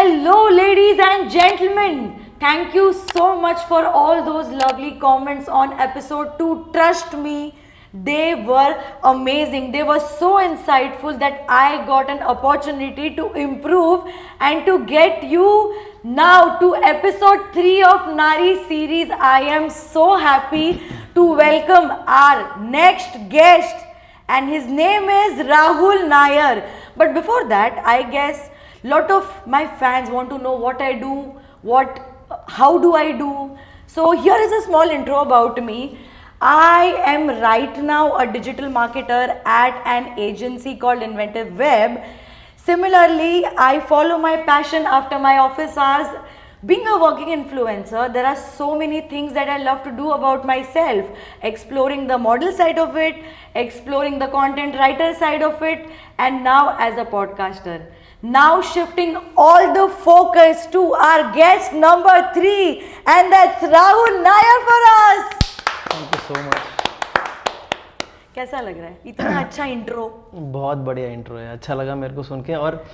Hello, ladies and gentlemen. Thank you so much for all those lovely comments on episode 2. Trust me, they were amazing. They were so insightful that I got an opportunity to improve and to get you now to episode 3 of Nari series. I am so happy to welcome our next guest, and his name is Rahul Nair. But before that, I guess lot of my fans want to know what I do, how do I do. So here is a small intro about me. I am right now a digital marketer at an agency called Inventive Web. Similarly, I follow my passion after my office hours. Being a working influencer, there are so many things that I love to do about myself. Exploring the model side of it, exploring the content writer side of it, and now as a podcaster. Now shifting all the focus to our guest number 3, and that's Rahul Nair for us. Thank you so much. कैसा लग रहा है इतना अच्छा intro? बहुत बढ़िया intro है, अच्छा लगा मेरे को सुन के, और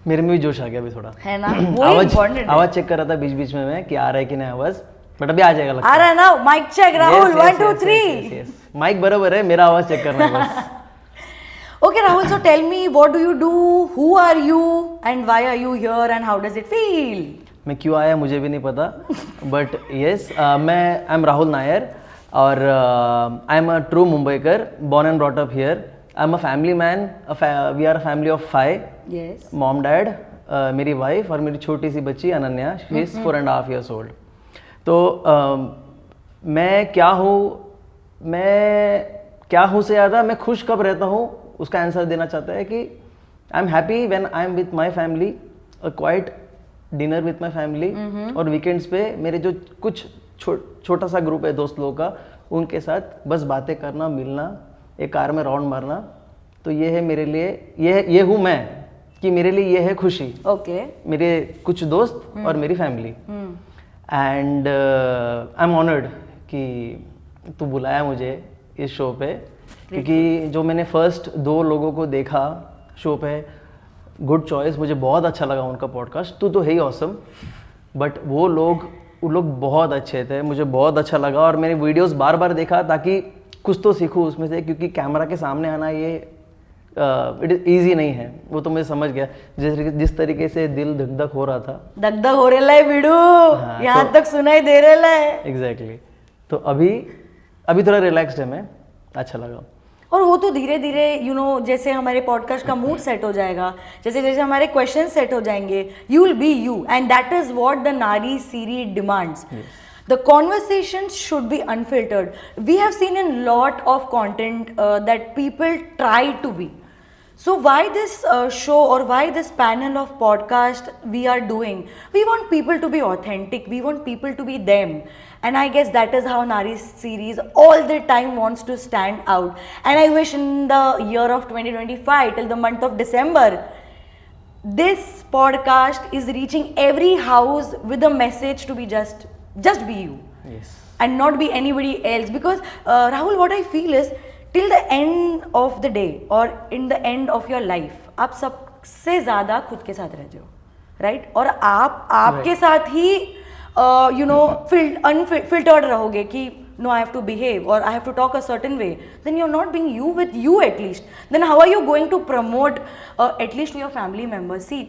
मेरे में भी जोश आ गया अभी थोड़ा, है ना? वो इम्पोर्टेंट आवाज चेक कर रहा था बीच बीच में मैं कि आ रहा है कि नहीं आवाज, बट अभी आ जाएगा लगता है। आ रहा है ना? Mic check Rahul, 1 2 3। माइक बराबर है, मेरा आवाज चेक करना है बस। Okay, Rahul, so tell me, what do you do, who are you, and why are you here, and how does it feel? मैं क्यों आया मुझे भी नहीं पता, बट यस, मैं आई एम राहुल नायर, और आई am a true Mumbaikar, born and brought up here. I'm a family man, we are a family of 5. Yes. Mom, dad, मेरी वाइफ और मेरी छोटी सी बच्ची Ananya, she is 4.5 years old. तो मैं क्या हूँ से ज़्यादा मैं खुश कब रहता हूँ उसका आंसर देना चाहता है कि I am happy when I am with my family, a quite dinner with my family, और वीकेंड्स पे मेरे जो कुछ छोटा सा ग्रुप है दोस्त लोगों का, उनके साथ बस बातें करना, मिलना, एक कार में राउंड मारना. तो ये है मेरे लिए, ये हूँ मैं, कि मेरे लिए ये है खुशी. ओके. मेरे कुछ दोस्त और मेरी family. And I am honoured कि तू बुलाया मुझे इस शो पे, क्योंकि जो मैंने फर्स्ट 2 लोगों को देखा शो पे, गुड चॉइस, मुझे बहुत अच्छा लगा उनका पॉडकास्ट. तू तो है ही ऑसम, बट वो लोग बहुत अच्छे थे, मुझे बहुत अच्छा लगा. और मैंने वीडियोस बार बार देखा ताकि कुछ तो सीखूं उसमें से, क्योंकि कैमरा के सामने आना ये इट इज ईजी नहीं है. वो तो मैं समझ गया, जिस तरीके से दिल धक धक हो रहा था. धक धक हो रहा है वीडियो, यहाँ तक सुनाई दे रहा है. एग्जैक्टली. तो अभी थोड़ा रिलैक्स्ड है मैं, अच्छा लगा. और वो तो धीरे धीरे जैसे हमारे पॉडकास्ट का मूड सेट हो जाएगा, जैसे जैसे हमारे क्वेश्चन सेट हो जाएंगे, you will be you, and that is what the नारी series demands. The conversations should be unfiltered. We have seen a lot of content that people try to be. So why this show, or why this panel of podcast we are doing? We want people to be authentic. We want people to be them. And I guess that is how Nari series all the time wants to stand out. And I wish in the year of 2025, till the month of December, this podcast is reaching every house with a message to be just be you. Yes. And not be anybody else. Because Rahul, what I feel is, till the end of the day or in the end of your life, आप सबसे ज़्यादा खुद के साथ रहते हो, right? और आपके साथ ही unfiltered रहोगे कि no, I have to behave or I have to talk a certain way. Then you're not being you with you at least. Then how are you going to promote at least to your family members? See,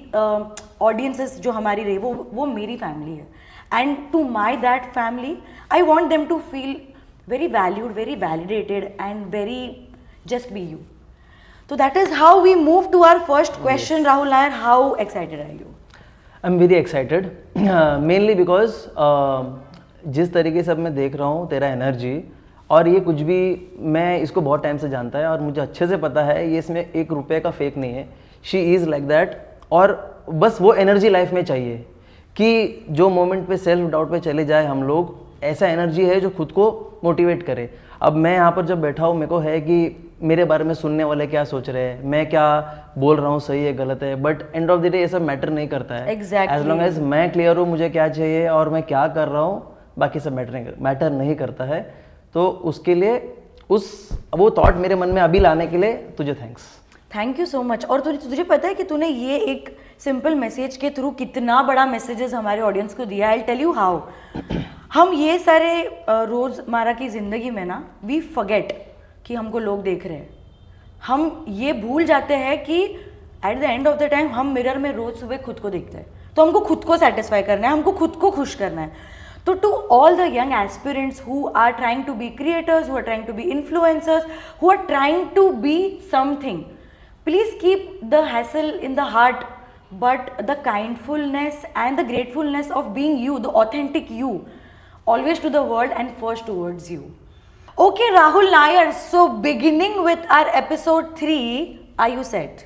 audiences जो हमारी रही वो मेरी family है. And to that family, I want them to feel very valued, very validated, and very just be you. So that is how we move to our first question. Yes. Rahul Nair, how excited are you? I'm very excited, mainly because जिस तरीके से अब मैं देख रहा हूँ तेरा energy, और ये कुछ भी, मैं इसको बहुत टाइम से जानता है और मुझे अच्छे से पता है ये इसमें 1 रुपये का फेक नहीं है. She is like that. और बस वो एनर्जी लाइफ में चाहिए कि जो मोमेंट पे सेल्फ डाउट पे चले जाए हम लोग, ऐसा एनर्जी है जो खुद को मोटिवेट करे. अब मैं यहाँ पर जब बैठा हूँ, मेरे को है कि मेरे बारे में सुनने वाले क्या सोच रहे हैं, मैं क्या बोल रहा हूँ सही है गलत है, but end of the day ये सब मैटर नहीं करता है. एज लॉन्ग एज मैं क्लियर हूँ मुझे क्या चाहिए और मैं क्या कर रहा हूँ, बाकी सब मैटर नहीं करता है. तो उसके लिए वो थॉट मेरे मन में अभी लाने के लिए तुझे thanks. Thank you so much. और तुझे पता है कि तूने ये एक सिंपल मैसेज के थ्रू कितना बड़ा मैसेजेस हमारे ऑडियंस को दिया। I tell you how. हम ये सारे रोजमर्रा की जिंदगी में ना वी फॉरगेट कि हमको लोग देख रहे हैं। हम ये भूल जाते हैं कि at the end of the time हम मिरर में रोज सुबह खुद को देखते हैं, तो हमको खुद को सेटिस्फाई करना है, हमको खुद को खुश करना है। तो to all the young aspirants who are trying to be creators, who are trying to be influencers, who are trying to be something, please keep the hassle in the heart, but the kindfulness and the gratefulness of being you, the authentic you, always to the world and first towards you. Okay, Rahul Nair, so beginning with our episode 3, are you set?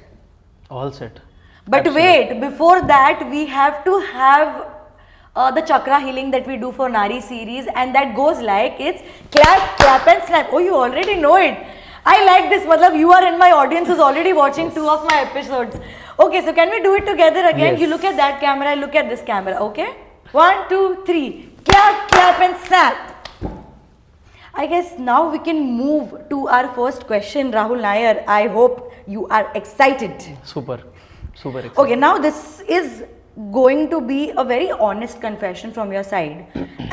All set. But wait, before that we have to have the chakra healing that we do for Nari series, and that goes like it's clap, clap and snap. Oh, you already know it. I like this. Matlab, you are in my audience who's already watching 2 of my episodes. Okay, so can we do it together again? Yes. You look at that camera, I look at this camera. Okay? 1, 2, 3. Clap, clap and snap. I guess now we can move to our first question, Rahul Nair. I hope you are excited. Super excited. Okay, now this is going to be a very honest confession from your side.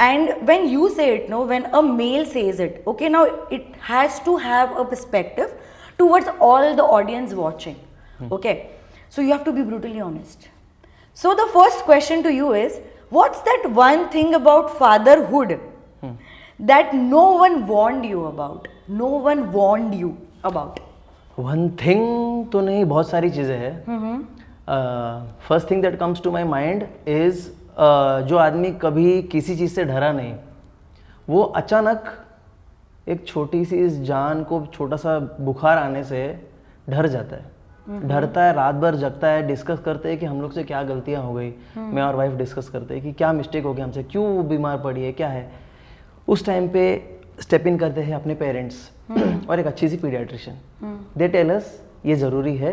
And when you say it, no, when a male says it, okay, now it has to have a perspective towards all the audience watching. Okay, so you have to be brutally honest. So the first question to you is, what's that one thing about fatherhood that no one warned you about? No one warned you about? One thing तो नहीं, बहुत सारी चीज़ें हैं। First thing that comes to my mind is जो आदमी कभी किसी चीज़ से डरा नहीं, वो अचानक एक छोटी सी इस जान को छोटा सा बुखार आने से डर जाता है। डरता है, रात भर जगता है, डिस्कस करते हैं कि हम लोग से क्या गलतियां हो गई। मैं और वाइफ डिस्कस करते हैं कि क्या मिस्टेक हो गया हमसे, क्यों वो बीमार पड़ी है, क्या है। उस टाइम पे स्टेप इन करते हैं अपने पेरेंट्स और एक अच्छी सी पीडियाट्रिशियन। दे टेल अस ये ज़रूरी है,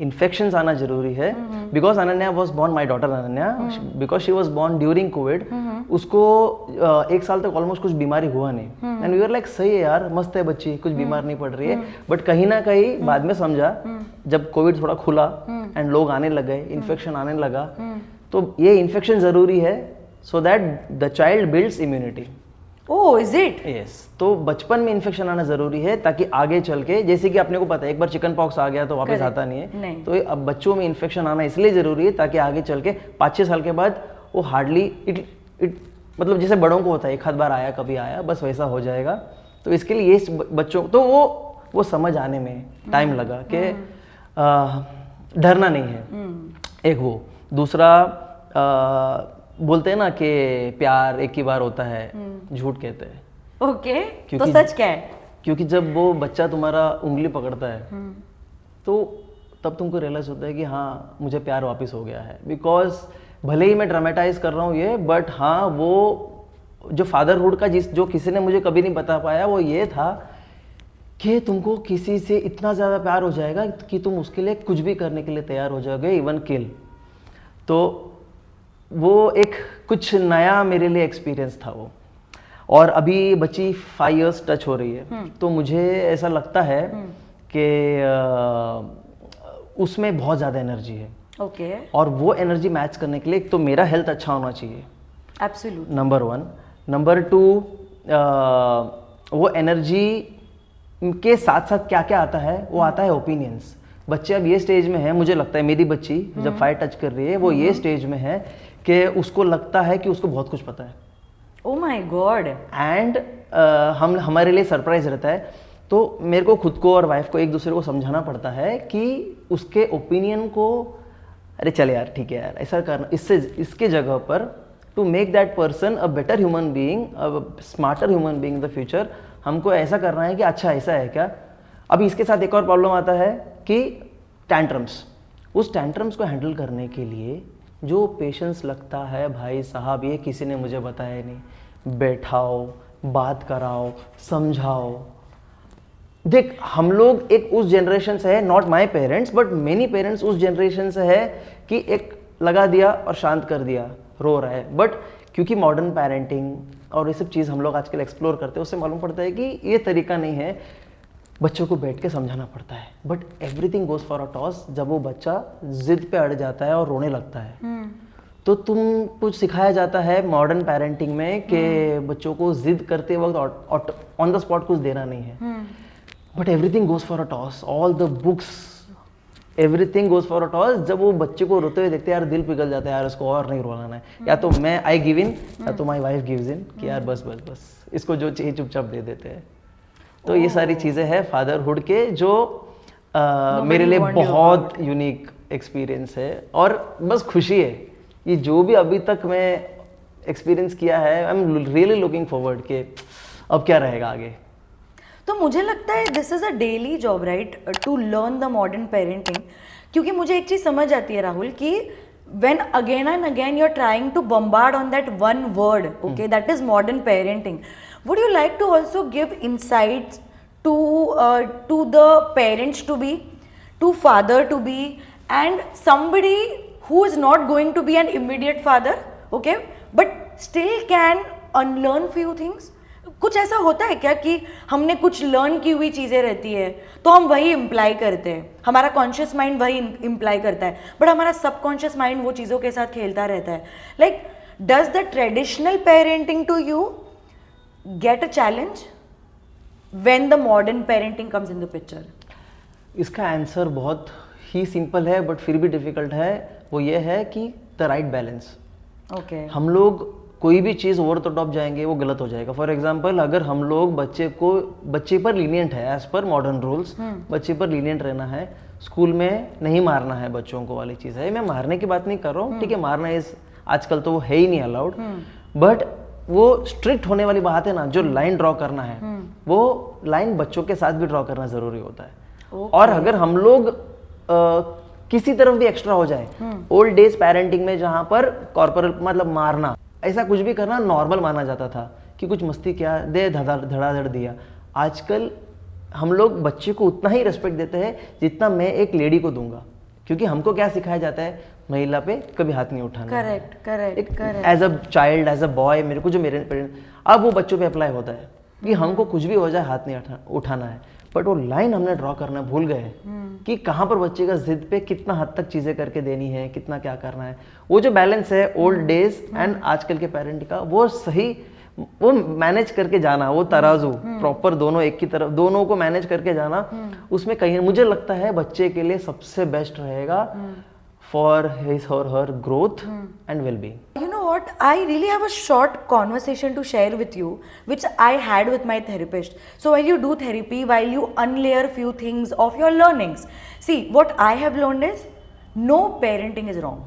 इन्फेक्शंस आना ज़रूरी है। Because Ananya was born, my daughter Ananya, because she was born during Covid, उसको 1 साल तक ऑलमोस्ट कुछ बीमारी हुआ नहीं। एंड वी आर लाइक सही है यार, मस्त है बच्ची, कुछ बीमार नहीं पड़ रही है। बट कहीं ना कहीं बाद में समझा, जब कोविड थोड़ा खुला एंड लोग आने लगे, इन्फेक्शन आने लगा, तो ये इन्फेक्शन ज़रूरी है so that the child builds immunity. Oh, is it? Yes. तो बचपन में इन्फेक्शन आना जरूरी है ताकि आगे चल के, जैसे कि अपने को पता है एक बार चिकन पॉक्स आ गया तो वापस आता नहीं है, नहीं। तो अब बच्चों में इन्फेक्शन आना इसलिए जरूरी है ताकि आगे चल के 5-6 साल के बाद वो हार्डली इट मतलब जैसे बड़ों को होता है, एक आध बार आया कभी आया बस वैसा हो जाएगा। तो इसके लिए ये बच्चों तो वो समझ आने में टाइम लगा कि डरना नहीं है। एक वो, दूसरा बोलते हैं ना कि प्यार एक ही बार होता है, झूठ कहते हैं। ओके, तो सच क्या है? क्योंकि जब वो बच्चा तुम्हारा उंगली पकड़ता है तो तब तुमको रियलाइज होता है कि हाँ मुझे प्यार वापस हो गया है। बिकॉज भले ही मैं ड्रामेटाइज कर रहा हूँ ये, बट हाँ वो जो फादरहुड का जो किसी ने मुझे कभी नहीं बता पाया वो ये था कि तुमको किसी से इतना ज़्यादा प्यार हो जाएगा कि तुम उसके लिए कुछ भी करने के लिए तैयार हो जाओगे, इवन किल। तो वो एक कुछ नया मेरे लिए एक्सपीरियंस था वो। और अभी बच्ची 5 इयर्स टच हो रही है, तो मुझे ऐसा लगता है कि उसमें बहुत ज़्यादा एनर्जी है। ओके। और वो एनर्जी मैच करने के लिए एक तो मेरा हेल्थ अच्छा होना चाहिए, एब्सोल्यूट, नंबर 1। नंबर 2, वो एनर्जी के साथ साथ क्या क्या आता है, वो आता है ओपिनियंस। बच्चे अब ये स्टेज में है, मुझे लगता है मेरी बच्ची जब 5 टच कर रही है वो ये स्टेज में है कि उसको लगता है कि उसको बहुत कुछ पता है। Oh my God. एंड हमारे लिए सरप्राइज रहता है। तो मेरे को खुद को और वाइफ को एक दूसरे को समझाना पड़ता है कि उसके ओपिनियन को, अरे चल यार ठीक है यार ऐसा करना, इसके जगह पर to make that person a better human being, a smarter human being in the future, हमको ऐसा करना है कि अच्छा ऐसा है क्या। अभी इसके साथ एक और प्रॉब्लम आता है कि टैंट्रम्स। उस टैंट्रम्स को हैंडल करने के लिए जो पेशेंस लगता है भाई साहब, ये किसी ने मुझे बताया नहीं। बैठाओ, बात कराओ, समझाओ। देख हम लोग एक उस जनरेशन से है, not my parents but many parents उस जनरेशन से है कि एक लगा दिया और शांत कर दिया, रो रहा है। बट क्योंकि मॉडर्न पेरेंटिंग और ये सब चीज़ हम लोग आजकल एक्सप्लोर करते हैं, उससे मालूम पड़ता है कि ये तरीका नहीं है। बच्चों को बैठ के समझाना पड़ता है, but everything goes for a toss जब वो बच्चा जिद पे अड़ जाता है और रोने लगता है। तो तुम कुछ सिखाया जाता है मॉडर्न पेरेंटिंग में कि बच्चों को जिद करते वक्त ऑन द स्पॉट कुछ देना नहीं है, but everything goes for a toss, all the books, everything goes for a toss. जब वो बच्चे को रोते हुए देखते हैं यार दिल पिघल जाता है, यार इसको और नहीं रोना है, या तो मैं आई गिव इन या तो माई वाइफ गिव्स इन कि यार बस बस बस इसको जो चाहिए चुपचाप दे देते हैं। तो ये सारी चीज़ें हैं फादरहुड के जो मेरे लिए बहुत यूनिक एक्सपीरियंस है, और बस खुशी है ये जो भी अभी तक मैं एक्सपीरियंस किया है। I am really looking forward के अब क्या रहेगा आगे। तो मुझे लगता है this is a daily job right to learn the modern parenting, क्योंकि मुझे एक चीज़ समझ आती है राहुल कि when again and again you're trying to bombard on that one word, okay, that is modern parenting, would you like to also give insights to the parents to be, to father to be, and somebody who is not going to be an immediate father, okay, but still can unlearn few things? कुछ ऐसा होता है क्या कि हमने कुछ learn की हुई चीज़ें रहती है तो हम वही इम्प्लाई करते हैं, हमारा कॉन्शियस माइंड वही इम्प्लाई करता है, बट हमारा सबकॉन्शियस माइंड वो चीज़ों के साथ खेलता रहता है। Like does the traditional parenting to you get a challenge when the modern parenting comes in the picture? इसका आंसर बहुत ही सिंपल है बट फिर भी डिफिकल्ट है। वो ये है कि द राइट बैलेंस। ओके, हम लोग कोई भी चीज़ ओवर द टॉप जाएंगे वो गलत हो जाएगा। फॉर एग्जाम्पल अगर हम लोग बच्चे पर लीनियंट है, एज पर मॉडर्न रूल्स बच्चे पर लीनियंट रहना है, स्कूल में नहीं मारना है बच्चों को वाली चीज़ है। मैं मारने की बात नहीं कर रहा हूँ, ठीक है, मारना इस आजकल तो वो है ही नहीं अलाउड, बट वो स्ट्रिक्ट होने वाली बात है ना, जो लाइन ड्रॉ करना है वो लाइन बच्चों के साथ भी ड्रॉ करना ज़रूरी होता है। और अगर हम लोग किसी तरफ भी एक्स्ट्रा हो जाए, ओल्ड डेज पेरेंटिंग में जहाँ पर कॉर्पोरल मतलब मारना ऐसा कुछ भी करना नॉर्मल माना जाता था कि कुछ मस्ती क्या दे धड़ाधड़ दिया। आजकल हम लोग बच्चे को उतना ही रेस्पेक्ट देते हैं जितना मैं एक लेडी को दूंगा, क्योंकि हमको क्या सिखाया जाता है, महिला पे कभी हाथ नहीं उठाना। Correct. As a child, as a boy, मेरे को जो मेरे पेरेंट्स, अब वो बच्चों पे अप्लाई होता है कि हमको कुछ भी हो जाए हाथ नहीं उठाना है, बट वो लाइन हमने ड्रॉ करना भूल गए कि कहाँ पर बच्चे का जिद पे कितना हद तक चीज़ें करके देनी है, कितना क्या करना है। वो जो बैलेंस है ओल्ड डेज एंड आजकल के पेरेंट का, वो सही, वो मैनेज करके जाना, वो तराजू प्रॉपर दोनों एक की तरफ, दोनों को मैनेज करके जाना, उसमें कहीं मुझे लगता है बच्चे के लिए सबसे बेस्ट रहेगा फॉर हिज और her growth and well being. You know what? I really have a short conversation to share with you, which I had with my therapist. So while you do therapy, while you unlayer few things of your learnings, see what I have learned is no parenting is wrong.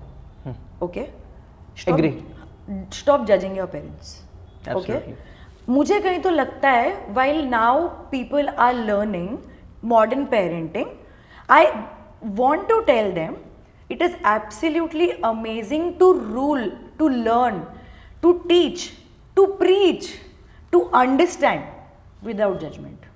Okay? Agree. Stop judging your parents. Absolutely. Okay? मुझे कहीं तो लगता है while now people are learning modern parenting, I want to tell them it is absolutely amazing to rule, to learn, to teach, to preach, to understand without judgment.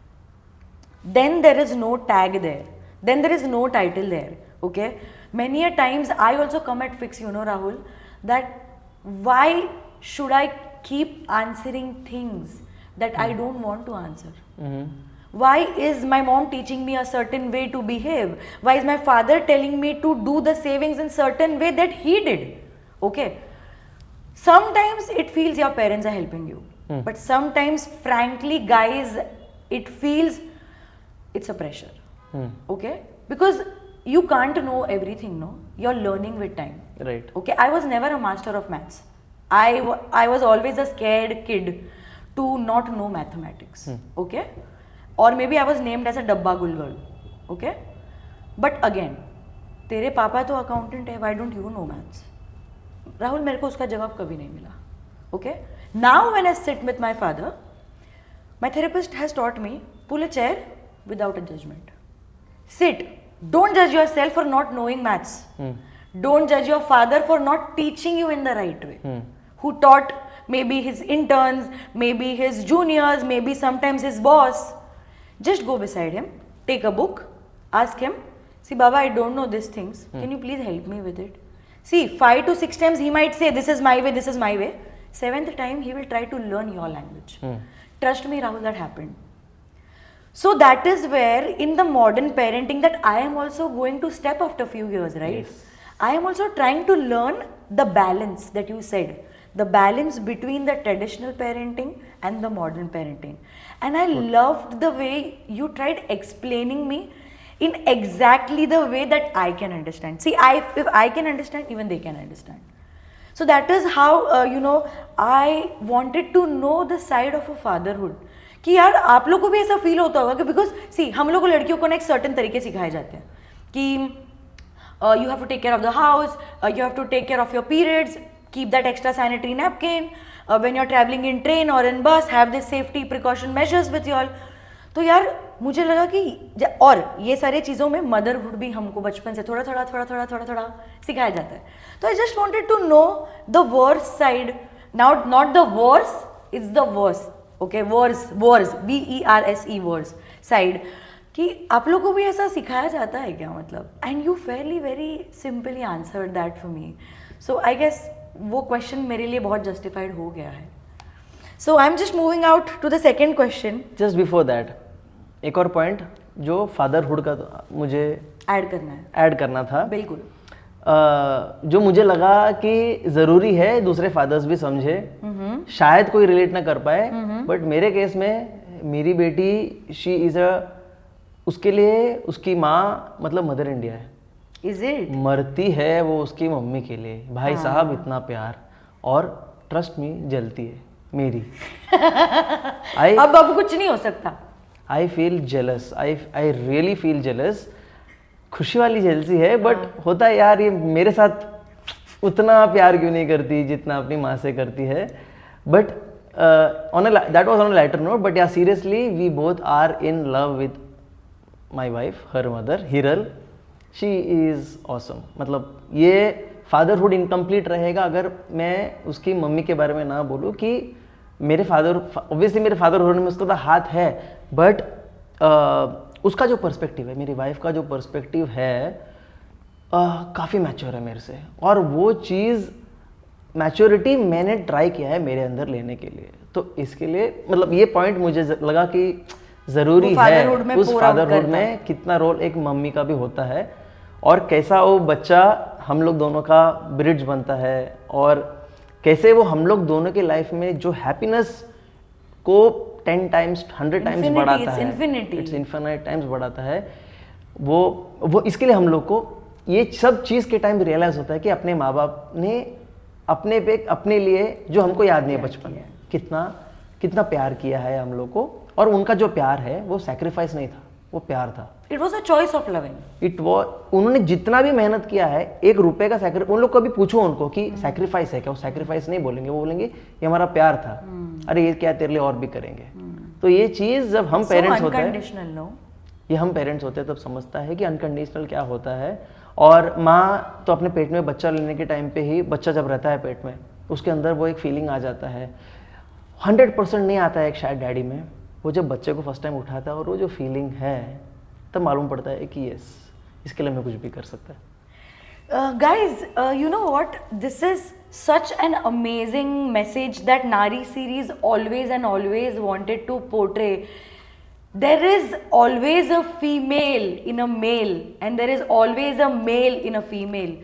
Then there is no tag there. Then there is no title there. Okay? Many a times I also come at fix, you know, Rahul, that why should I keep answering things that I don't want to answer? Why is my mom teaching me a certain way to behave? Why is my father telling me to do the savings in certain way that he did? Okay. Sometimes it feels your parents are helping you. But sometimes, frankly, guys, it feels it's a pressure. Okay. Because you can't know everything, no? You're learning with time. Right. Okay. I was never a master of maths. I was always a scared kid to not know mathematics. Okay. Or maybe I was named as a dabba gulgal. Okay. But again, तेरे पापा तो accountant है, why don't you know maths? Rahul, मेरे को उसका जवाब कभी नहीं मिला. Okay. Now when I sit with my father, my therapist has taught me, pull a chair without a judgment. Sit. Don't judge yourself for not knowing maths. Don't judge your father for not teaching you in the right way. Who taught maybe his interns, maybe his juniors, maybe sometimes his boss. Just go beside him, take a book, ask him, see, Baba, I don't know these things. Can you please help me with it? See, 5 to 6 times he might say, this is my way, this is my way. 7th time, he will try to learn your language. Trust me, Rahul, that happened. So that is where in the modern parenting that I am also going to step after few years, right? Yes. I am also trying to learn the balance that you said, the balance between the traditional parenting and the modern parenting. And I loved the way you tried explaining me in exactly the way that I can understand. See, if I can understand, even they can understand. So that is how I wanted to know the side of a fatherhood. कि यार आप लोग को भी ऐसा feel होता होगा कि बिकॉज सी हम लोग को लड़कियों को ना एक सर्टन तरीके सिखाए जाते हैं कि you have to take care of the house, you have to take care of your periods, keep that extra sanitary napkin, when you're traveling in train or in bus have this safety precaution measures with you all. तो यार मुझे लगा कि और ये सारे चीज़ों में मदरहुड भी हमको बचपन से थोड़ा थोड़ा सिखाया जाता है. तो I just wanted to know the verse side, now not the worse, it's the verse, okay, verse VERSE verse side, कि आप लोगों को भी ऐसा सिखाया जाता है क्या, मतलब. And you fairly very simply answered that for me. So I guess वो क्वेश्चन मेरे लिए बहुत जस्टिफाइड हो गया है. So I am just moving out to the second question. Just before that एक और पॉइंट जो फादरहुड का मुझे ऐड करना था. बिल्कुल. जो मुझे लगा कि ज़रूरी है दूसरे फादर्स भी समझे, शायद कोई रिलेट ना कर पाए, बट मेरे केस में मेरी बेटी शी इज़ उसके लिए उसकी माँ मतलब मदर इंडिया है. Is it? मरती है वो उसकी मम्मी के लिए. भाई साहब इतना प्यार, और ट्रस्ट मी जलती है मेरी. अब कुछ नहीं हो सकता. I feel jealous, I really feel jealous. खुशी वाली जेलसी है, बट होता है यार ये मेरे साथ उतना प्यार क्यों नहीं करती जितना अपनी माँ से करती है. But that was on a lighter note, but yeah seriously we both are in love with my wife, her mother Hiral. She is awesome. मतलब ये फादरहुड इनकम्प्लीट रहेगा अगर मैं उसकी मम्मी के बारे में ना बोलूँ कि मेरे फादर, ऑब्वियसली मेरे फादरहुड में उसका तो हाथ है, बट उसका जो पर्सपेक्टिव है, मेरी वाइफ का जो पर्सपेक्टिव है काफ़ी मैच्योर है मेरे से. और वो चीज़ मैच्योरिटी मैंने ट्राई किया है मेरे अंदर लेने के लिए. तो इसके लिए मतलब ये पॉइंट मुझे लगा कि ज़रूरी है उस फादरहुड में कितना रोल एक मम्मी का भी होता है, और कैसा वो बच्चा हम लोग दोनों का ब्रिज बनता है, और कैसे वो हम लोग दोनों के लाइफ में जो हैप्पीनेस को 10 टाइम्स 100 टाइम्स बढ़ाता है, इट्स इन्फिनिट टाइम्स बढ़ाता है. वो इसके लिए हम लोग को ये सब चीज़ के टाइम रियलाइज़ होता है कि अपने माँ बाप ने अपने लिए जो हमको याद नहीं है बचपन में कितना प्यार किया है हम लोग को. और उनका जो प्यार है वो सैक्रिफाइस नहीं था, वो प्यार था. It was a choice of loving. It was, उन्होंने जितना भी मेहनत किया है, ₹1 का सैक्रिफाइस, उन लोग को भी पूछो उनको कि सैक्रिफाइस है क्या, वो सैक्रिफाइस नहीं बोलेंगे, वो बोलेंगे ये हमारा प्यार था. अरे ये क्या तेरे लिए और भी करेंगे. तो ये चीज़ जब हम पेरेंट्स होते हैं, ये हम पेरेंट्स होते हैं तब समझता है कि अनकंडीशनल क्या होता है. और माँ तो अपने पेट में बच्चा लेने के टाइम पे ही, बच्चा जब रहता है पेट में, उसके अंदर वो एक फीलिंग आ जाता है. 100% नहीं आता है एक शायद डैडी में. वो जब बच्चे को फर्स्ट टाइम उठाता है और वो जो फीलिंग है, तब मालूम पड़ता है कि यस, इसके लिए मैं कुछ भी कर सकता है. Guys, you know what? This is such an amazing message that Nari series always and always wanted to portray. There is always a female in a male and there is always a male in a female.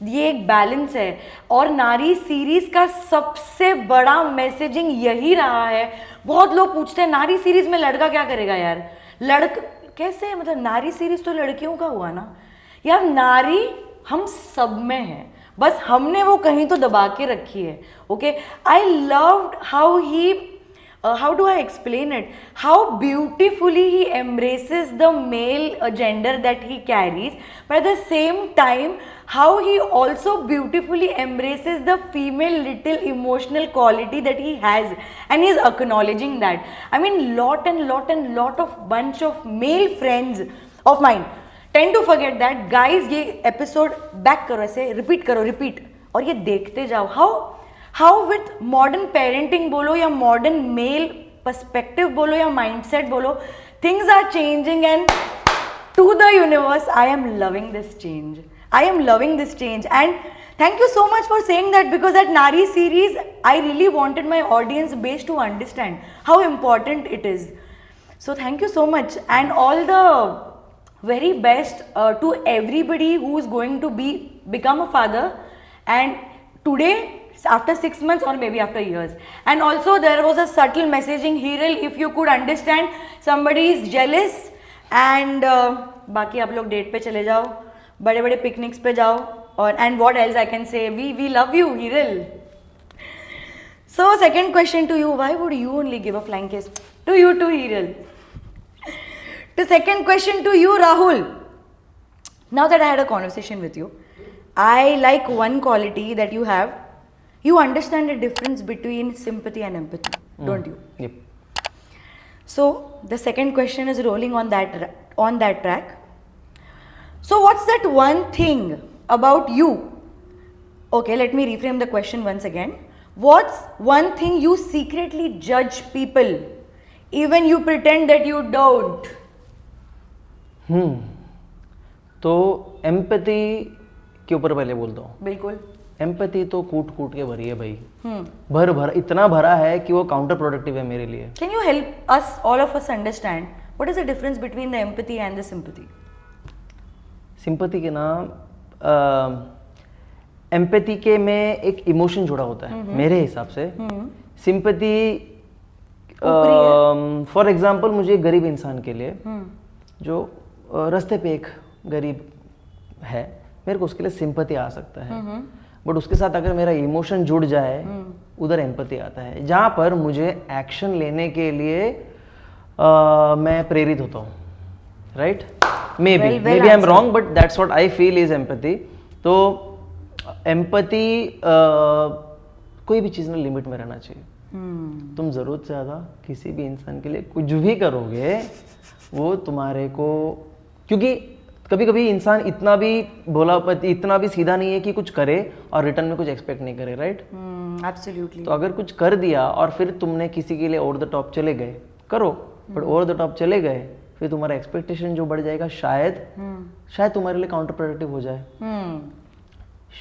ये एक balance है, और नारी series का सबसे बड़ा messaging यही रहा है. बहुत लोग पूछते हैं नारी सीरीज में लड़का क्या करेगा यार, कैसे, मतलब नारी सीरीज तो लड़कियों का हुआ ना यार. नारी हम सब में है, बस हमने वो कहीं तो दबा के रखी है. Okay, I loved how do I explain it? How beautifully he embraces the male gender that he carries, but at the same time, how he also beautifully embraces the female little emotional quality that he has, and he is acknowledging that. I mean, lot of bunch of male friends of mine tend to forget that. Guys, ये episode back करो, ऐसे repeat करो, और ये देखते जाओ how with modern parenting बोलो या modern male perspective बोलो या mindset बोलो, things are changing, and to the universe, I am loving this change. And thank you so much for saying that, because at Nari series I really wanted my audience base to understand how important it is. So thank you so much, and all the very best to everybody who is going to become a father, and today, after 6 months or maybe after years. And also there was a subtle messaging, Hiral, if you could understand somebody is jealous, and बाकी आप लोग date पे चले जाओ, बड़े बड़े picnics पे जाओ, और and what else I can say, we love you, Hiral. So second question to you, why would you only give a flying kiss to you too, Hiral? The second question to you, Rahul. Now that I had a conversation with you, I like one quality that you have. You understand the difference between sympathy and empathy, don't you? Yep. So the second question is rolling on that track. So what's that one thing about you? Okay, let me reframe the question once again. What's one thing you secretly judge people, even you pretend that you don't? तो empathy के ऊपर पहले बोलता हूँ. बिल्कुल. Empathy तो कूट कूट के भरी है भाई. भर इतना भरा है कि वो काउंटर प्रोडक्टिव है मेरे लिए. Can you help us, all of us, understand what is the difference between the empathy and the sympathy? Sympathy के नाम एम्पैथी के में एक इमोशन जुड़ा होता है मेरे हिसाब से. सिंपैथी फॉर एग्जांपल मुझे एक गरीब इंसान के लिए जो रास्ते पे एक गरीब है, मेरे को उसके लिए सिंपैथी आ सकता है. बट उसके साथ अगर मेरा इमोशन जुड़ जाए, उधर एम्पैथी आता है, जहाँ पर मुझे एक्शन लेने के लिए मैं प्रेरित होता हूँ. Right? Maybe I am wrong, but that's what I feel is empathy. तो एम्पैथी कोई भी चीज़ में लिमिट में रहना चाहिए. तुम ज़रूरत से ज़्यादा किसी भी इंसान के लिए कुछ भी करोगे, वो तुम्हारे को, क्योंकि कभी कभी इंसान इतना भी भोलापति, इतना भी सीधा नहीं है कि कुछ करे और रिटर्न में कुछ एक्सपेक्ट नहीं करे. राइट? एब्सोल्युटली. तो अगर कुछ कर दिया और फिर तुमने किसी के लिए ओवर द टॉप चले गए, करो, बट ओवर द टॉप चले गए, फिर तुम्हारा एक्सपेक्टेशन जो बढ़ जाएगा, शायद तुम्हारे लिए काउंटर प्रोडक्टिव हो जाए.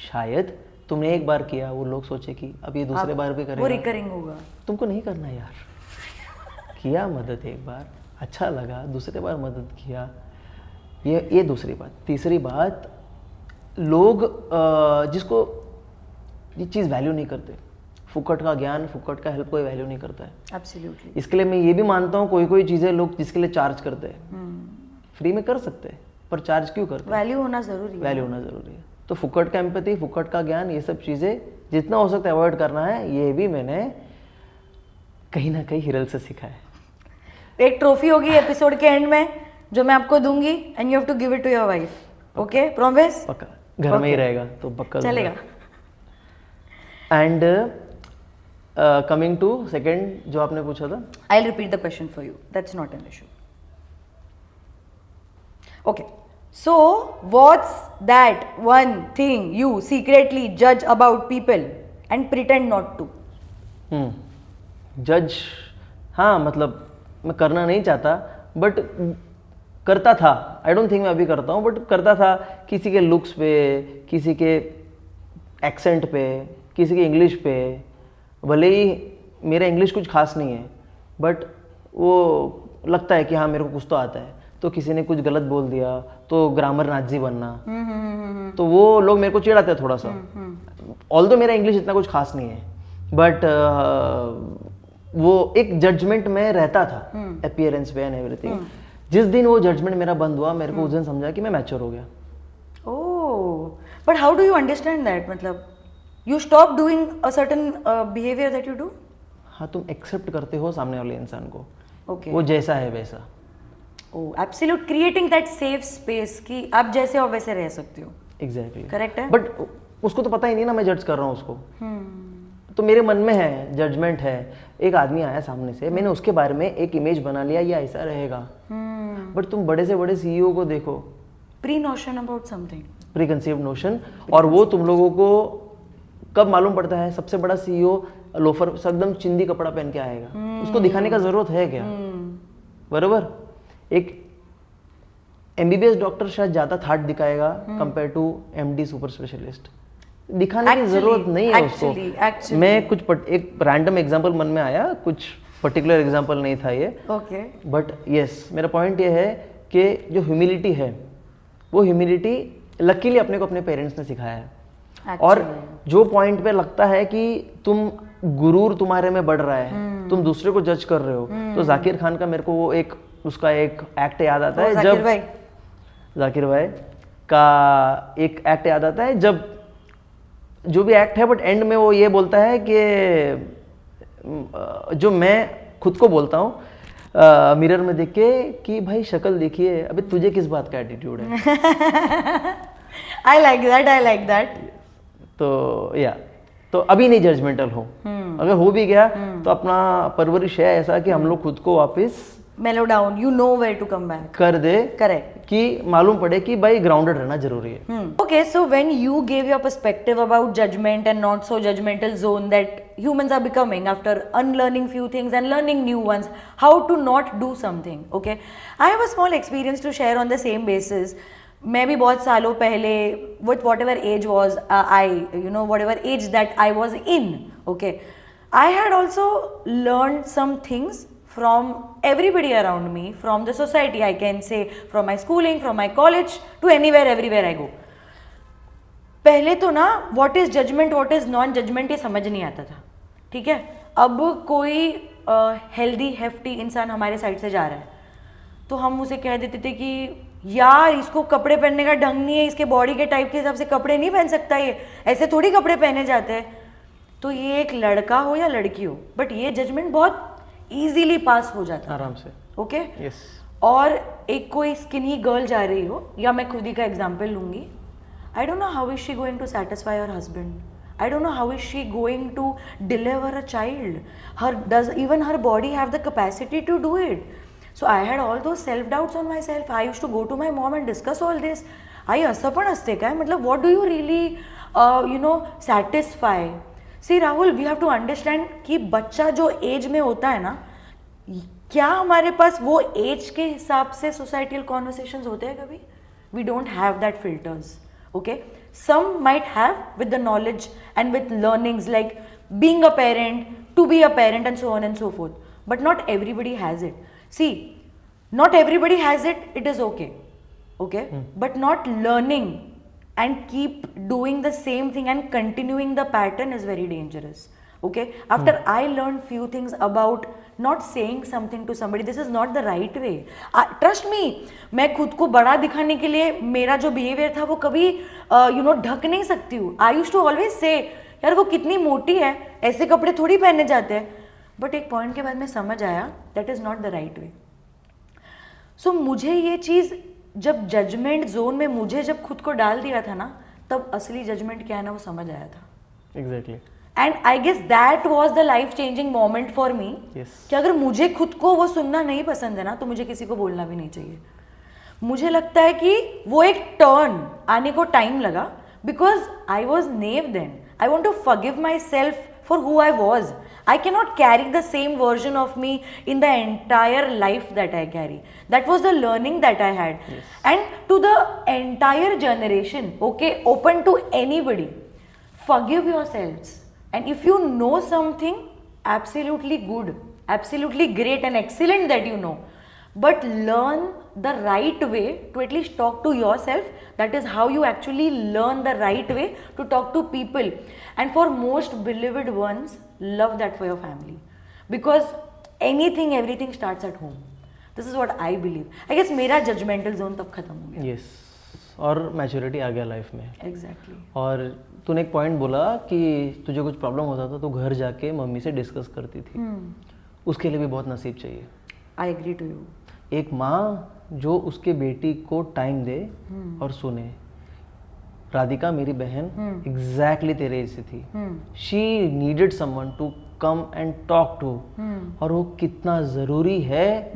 शायद तुमने एक बार किया, वो लोग सोचे कि अब ये दूसरे बार भी करेगा, वो रिकरिंग होगा. तुमको नहीं करना यार. किया मदद एक बार, अच्छा लगा, दूसरे बार मदद किया, ये दूसरी बात. तीसरी बात, लोग जिसको ये चीज़ वैल्यू नहीं करते, फुकट का ज्ञान, फुकट का हेल्प कोई वैल्यू नहीं करता है. एब्सोल्युटली. इसके लिए मैं ये भी मानता हूँ कोई चीज़ें लोग जिसके लिए चार्ज करते हैं, फ्री में कर सकते हैं, पर चार्ज क्यों करते हैं? वैल्यू होना ज़रूरी है. वैल्यू होना ज़रूरी है. तो फुकट का एम्पैथी, फुकट का ज्ञान, ये सब चीज़ें जितना हो सकता है अवॉइड करना है. ये भी मैंने कहीं ना कहीं हिरल से सीखा है. एक ट्रॉफी होगी एपिसोड के एंड में जो मैं आपको दूंगी, and you have to give it to your wife. Okay? Promise? पक्का. घर में ही रहेगा तो पक्का चलेगा. एंड कमिंग टू सेकंड जो आपने पूछा था, I will repeat the question for you, that's not an issue. Okay, so what's that one thing you secretly जज about people and pretend not to? जज, हाँ, मतलब मैं करना नहीं चाहता बट करता था. आई डोंट थिंक मैं अभी करता हूँ, बट करता था. किसी के लुक्स पे, किसी के एक्सेंट पे, किसी के इंग्लिश पे. भले ही मेरा इंग्लिश कुछ खास नहीं है, बट वो लगता है कि हाँ मेरे को कुछ तो आता है. तो किसी ने कुछ गलत बोल दिया तो ग्रामर नाजी बनना, तो वो लोग मेरे को चिढ़ाते हैं थोड़ा सा. ऑल्दो मेरा इंग्लिश इतना कुछ खास नहीं है, बट वो एक जजमेंट में रहता था, अपीयरेंस पे एंड एवरीथिंग. जिस दिन वो जजमेंट मेरा बंद हुआ, मेरे को उस दिन समझा कि मैं मैच्योर हो गया. Oh, but how do you understand that? मतलब you stop doing a certain behaviour that you do? हाँ, तुम एक्सेप्ट करते हो सामने वाले इंसान को. ओके. वो जैसा है वैसा. Oh, absolute, creating that safe space कि आप जैसे हो वैसे रह सकते हो. एग्जैक्टली. करेक्ट है. बट उसको तो पता ही नहीं ना मैं जज कर रहा हूँ उसको. तो मेरे मन में है, जजमेंट है. एक आदमी आया सामने से, मैंने उसके बारे में एक इमेज बना लिया, ये ऐसा रहेगा. बट तुम बड़े से बड़े सीईओ को देखो, pre notion about something, pre conceived notion, और वो तुम लोगों को कब मालूम पड़ता है? सबसे बड़ा सीईओ लोफर एकदम चिंदी कपड़ा पहन के आएगा, उसको दिखाने का जरूरत है क्या? बरोबर. एक एमबीबीएस डॉक्टर शायद ज्यादा थाट दिखाएगा compare to MD super specialist. दिखाने की जरूरत नहीं है उसको. मैं कुछ एक रैंडम एग्जांपल मन में आया, कुछ पर्टिकुलर एग्जांपल नहीं था ये, ओके बट यस मेरा पॉइंट ये है कि जो ह्यूमिलिटी है वो ह्यूमिलिटी लकीली अपने को अपने पेरेंट्स ने सिखाया है। और जो पॉइंट पे लगता है कि तुम गुरूर तुम्हारे में बढ़ रहा है, तुम दूसरे को जज कर रहे हो, तो जाकिर खान का मेरे को वो एक उसका एक एक्ट याद आता है, जब जाकिर भाई का एक एक्ट याद आता है, जब जो भी एक्ट है बट एंड में वो ये बोलता है कि जो मैं खुद को बोलता हूँ मिरर में देख के कि भाई शक्ल देखिए, अबे तुझे किस बात का एटीट्यूड है। आई लाइक दैट। तो या तो अभी नहीं जजमेंटल हो, अगर हो भी गया तो अपना परवरिश है ऐसा कि हम लोग खुद को वापस mellow down, you know where to come back कर दे, करेक्ट, कि मालूम पड़े कि भाई ग्राउंडेड रहना जरूरी है। Okay, so when you gave your perspective about judgment and not so judgmental zone that humans are becoming after unlearning few things and learning new ones, how to not do something, okay? I have a small experience to share on the same basis. मैं भी बहुत सालों पहले with whatever age was whatever age that I was in, okay, I had also learned some things from everybody around me, from the society, I can say, from my schooling, from my college to anywhere everywhere I go. पहले तो ना what is judgment, what is non judgment ये समझ नहीं आता था, ठीक है। अब कोई हेल्दी हेफ्टी इंसान हमारे साइड से जा रहा है तो हम उसे कह देते थे कि यार इसको कपड़े पहनने का ढंग नहीं है, इसके बॉडी के टाइप के हिसाब से कपड़े नहीं पहन सकता, ये ऐसे थोड़ी कपड़े पहने जाते हैं। तो ये एक लड़का हो या लड़की हो, बट ये जजमेंट बहुत इजीली पास हो जाता है आराम से, ओके यस। और एक कोई स्किनी गर्ल जा रही हो, या मैं खुद ही का एग्जांपल लूंगी, I don't know how is she going to satisfy her husband, I don't know how is she going to deliver a child, her does even her body have the capacity to do it. So I had all those self doubts on my self, I used to go to my mom and discuss all this. आई असं पण असते काय, मतलब what do you really satisfy. C Rahul, we have to understand कि बच्चा जो as में होता है ना, क्या हमारे पास वो एज के हिसाब से सोसाइटल कॉन्वर्सेशंस होते हैं कभी? We don't have that filters, okay. Some might have with the knowledge and with learnings like being a parent, to be a parent and so on and so forth, but not everybody has it. See, not everybody has it, it is okay, okay, but not learning and keep doing the same thing and continuing the pattern is very dangerous, okay. After I learned few things about not saying something to somebody, this is not the right way. Trust me, मैं खुद को बड़ा दिखाने के लिए मेरा जो behaviour था वो कभी ढक नहीं सकती हूँ। I used to always say यार वो कितनी मोटी है, ऐसे कपड़े थोड़ी पहनने जाते हैं, बट एक पॉइंट के बाद में समझ आया that is not the right way. So मुझे ये चीज़ जब जजमेंट जोन में मुझे जब खुद को डाल दिया था ना, तब असली जजमेंट क्या है ना वो समझ आया था। Exactly. And I guess that was the life changing moment for me, कि अगर मुझे खुद को वो सुनना नहीं पसंद है ना, तो मुझे किसी को बोलना भी नहीं चाहिए। मुझे लगता है कि वो एक टर्न आने को टाइम लगा, because I was naive then. I want to forgive myself for who I was. I cannot carry the same version of me in the entire life that I carry. That was the learning that I had. Yes. And to the entire generation, okay, open to anybody, forgive yourselves. And if you know something absolutely good, absolutely great and excellent that you know, but learn the right way to at least talk to yourself. That is how you actually learn the right way to talk to people. And for most beloved ones, love that for your family, because anything, everything starts at home. This is what I believe. I guess मेरा judgmental zone तब खत्म हो गया. Yes. और maturity आ गया life में. Exactly. और तूने एक पॉइंट बोला कि तुझे कुछ प्रॉब्लम होता था तो घर जाके मम्मी से डिस्कस करती थी. उसके लिए भी बहुत नसीब चाहिए. I agree to you. एक माँ जो उसके बेटी को टाइम दे और सुने. राधिका मेरी बहन एग्जैक्टली तेरे एज से थी. She needed someone to come and talk to. और वो कितना ज़रूरी है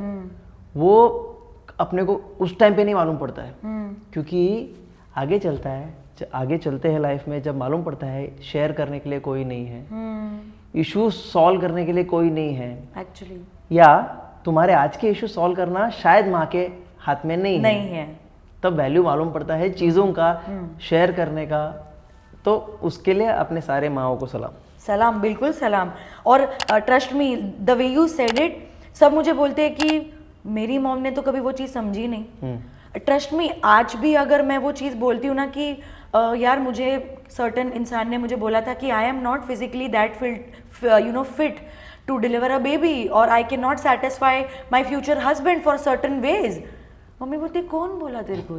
वो अपने को उस टाइम पे नहीं मालूम पड़ता है, क्योंकि आगे चलता है, आगे चलते हैं लाइफ में जब मालूम पड़ता है शेयर करने के लिए कोई नहीं है, इश्यूज सॉल्व करने के लिए कोई नहीं है एक्चुअली, या तुम्हारे आज के इशू सॉल्व करना शायद माँ के हाथ में नहीं है, तब वैल्यू मालूम पड़ता है चीज़ों का शेयर करने का. तो उसके लिए अपने सारे माँओं को सलाम. सलाम, बिल्कुल सलाम। और trust me, the way you said it, सब मुझे बोलते हैं कि मेरी मॉम ने तो कभी वो चीज़ समझी नहीं। ट्रस्ट मी, आज भी अगर मैं वो चीज़ बोलती हूँ ना कि यार मुझे सर्टन इंसान ने मुझे बोला था कि I am not physically that fit to deliver a baby, और I can not satisfy my future husband for certain ways, मम्मी बोलती कौन बोला तेरे को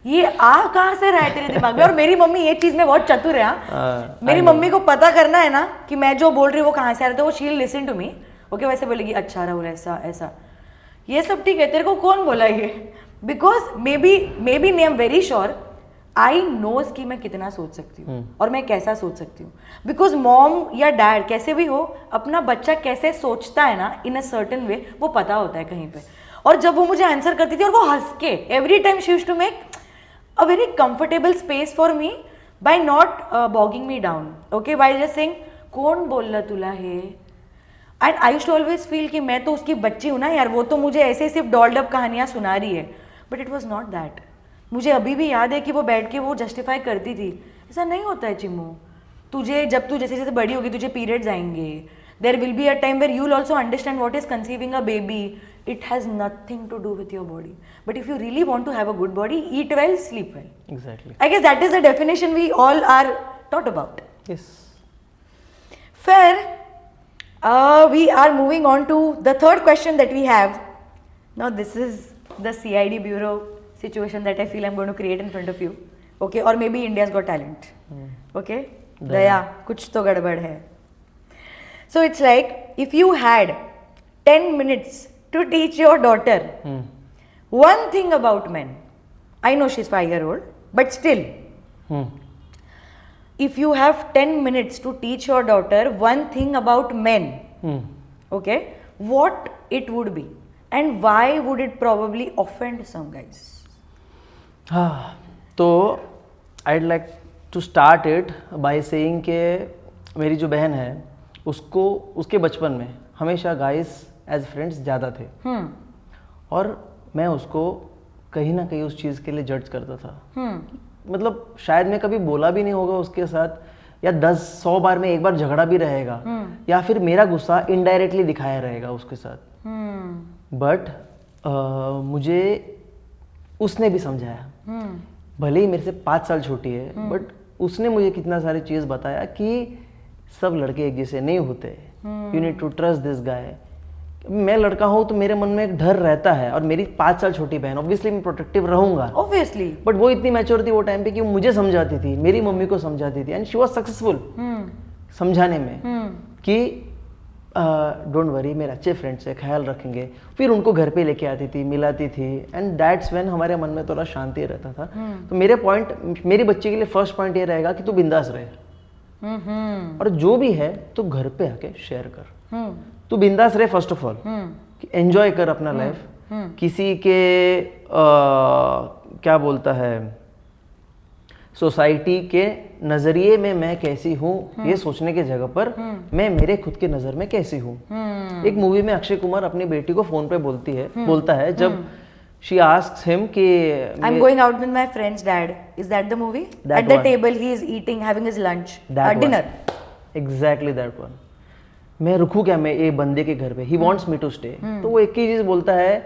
ये आ कहाँ से रहा है तेरे दिमाग में। और मेरी मम्मी ये चीज में बहुत चतुर है। मेरी मम्मी को पता करना है ना कि मैं जो बोल रही हूँ वो कहाँ से आ रहा है, तो वो she will listen to me. Okay, वैसे बोलेगी अच्छा राहुल ऐसा ऐसा, ये सब ठीक है, तेरे को कौन बोला ये, because maybe I am very sure I knows कि मैं कितना सोच सकती हूँ और मैं कैसा सोच सकती हूँ। बिकॉज मॉम या डैड कैसे भी हो, अपना बच्चा कैसे सोचता है ना इन अ सर्टन वे, वो पता होता है कहीं पे। और जब वो मुझे आंसर करती थी और वो हंस के every time she used to make a very comfortable space for me by not bogging me down, okay, by just saying कौन बोला तुला है। and I used to always feel कि मैं तो उसकी बच्ची हूँ ना यार, वो तो मुझे ऐसे सिर्फ डॉल्ड अप कहानियाँ सुना रही है, but it was not that. मुझे अभी भी याद है कि वो बैठ के वो जस्टिफाई करती थी, ऐसा नहीं होता है चिम्मू, तुझे जब तू जैसे जैसे बड़ी होगी तुझे पीरियड्स आएंगे, there will be a time where you will also understand what is conceiving a baby, it has nothing to do with your body, but if you really want to have a good body, eat well, sleep well. Exactly. I guess that is the definition we all are taught about. Yes. Fair. We are moving on to the third question that we have. Now this is the CID bureau situation that I feel I'm going to create in front of you. Okay, or maybe India's Got Talent. Okay, Daya, kuch to gadbad hai. So it's like if you had 10 minutes to teach your daughter one thing about men. I know she's 5-year-old, but still, if you have 10 minutes to teach your daughter one thing about men, okay, what it would be, and why would it probably offend some guys? तो I'd like to start it by saying कि मेरी जो बहन है उसको उसके बचपन में हमेशा गाइस एज फ्रेंड्स ज़्यादा थे, और मैं उसको कहीं ना कहीं उस चीज़ के लिए जज करता था। मतलब शायद मैं कभी बोला भी नहीं होगा उसके साथ, या 10-100 बार में एक बार झगड़ा भी रहेगा, या फिर मेरा गुस्सा इनडायरेक्टली दिखाया रहेगा उसके साथ, बट मुझे उसने भी समझाया। भले ही मेरे से 5 साल छोटी है, बट उसने मुझे कितना सारी चीज़ बताया कि सब लड़के एक जैसे नहीं होते, you need to trust this guy. मैं लड़का हूँ तो मेरे मन में एक डर रहता है, और मेरी 5 साल छोटी बहन, ऑब्वियसली मैं प्रोटेक्टिव रहूंगा, ऑब्वियसली, बट वो इतनी मैच्योर थी वो टाइम पे कि वो मुझे समझाती थी, मेरी मम्मी को समझाती थी, एंड शी वाज सक्सेसफुल समझाने में कि डोंट वरी, मेरे अच्छे फ्रेंड्स है, ख्याल रखेंगे। फिर उनको घर पे लेके आती थी, मिलाती थी, एंड दैट्स व्हेन हमारे मन में थोड़ा शांति रहता था। तो मेरी बच्ची के लिए फर्स्ट पॉइंट ये रहेगा कि तू बिंदास रहे, और जो भी है तो घर पे आके शेयर कर, तू बिंदास रहे फर्स्ट ऑफ ऑल, एंजॉय कर अपना लाइफ। किसी के क्या बोलता है, सोसाइटी के नजरिए में मैं कैसी हूँ ये सोचने की जगह पर मैं मेरे खुद के नजर में कैसी हूँ। एक मूवी में अक्षय कुमार अपनी बेटी को फोन पे बोलता है जब she asks him कि I'm going out with my friend's dad. Is that the movie? That At the one. table he is eating, having his lunch, dinner. Exactly that one. मैं रुकूं क्या मैं ये बंदे के घर पे, he wants me to stay. तो वो एक ही चीज बोलता है,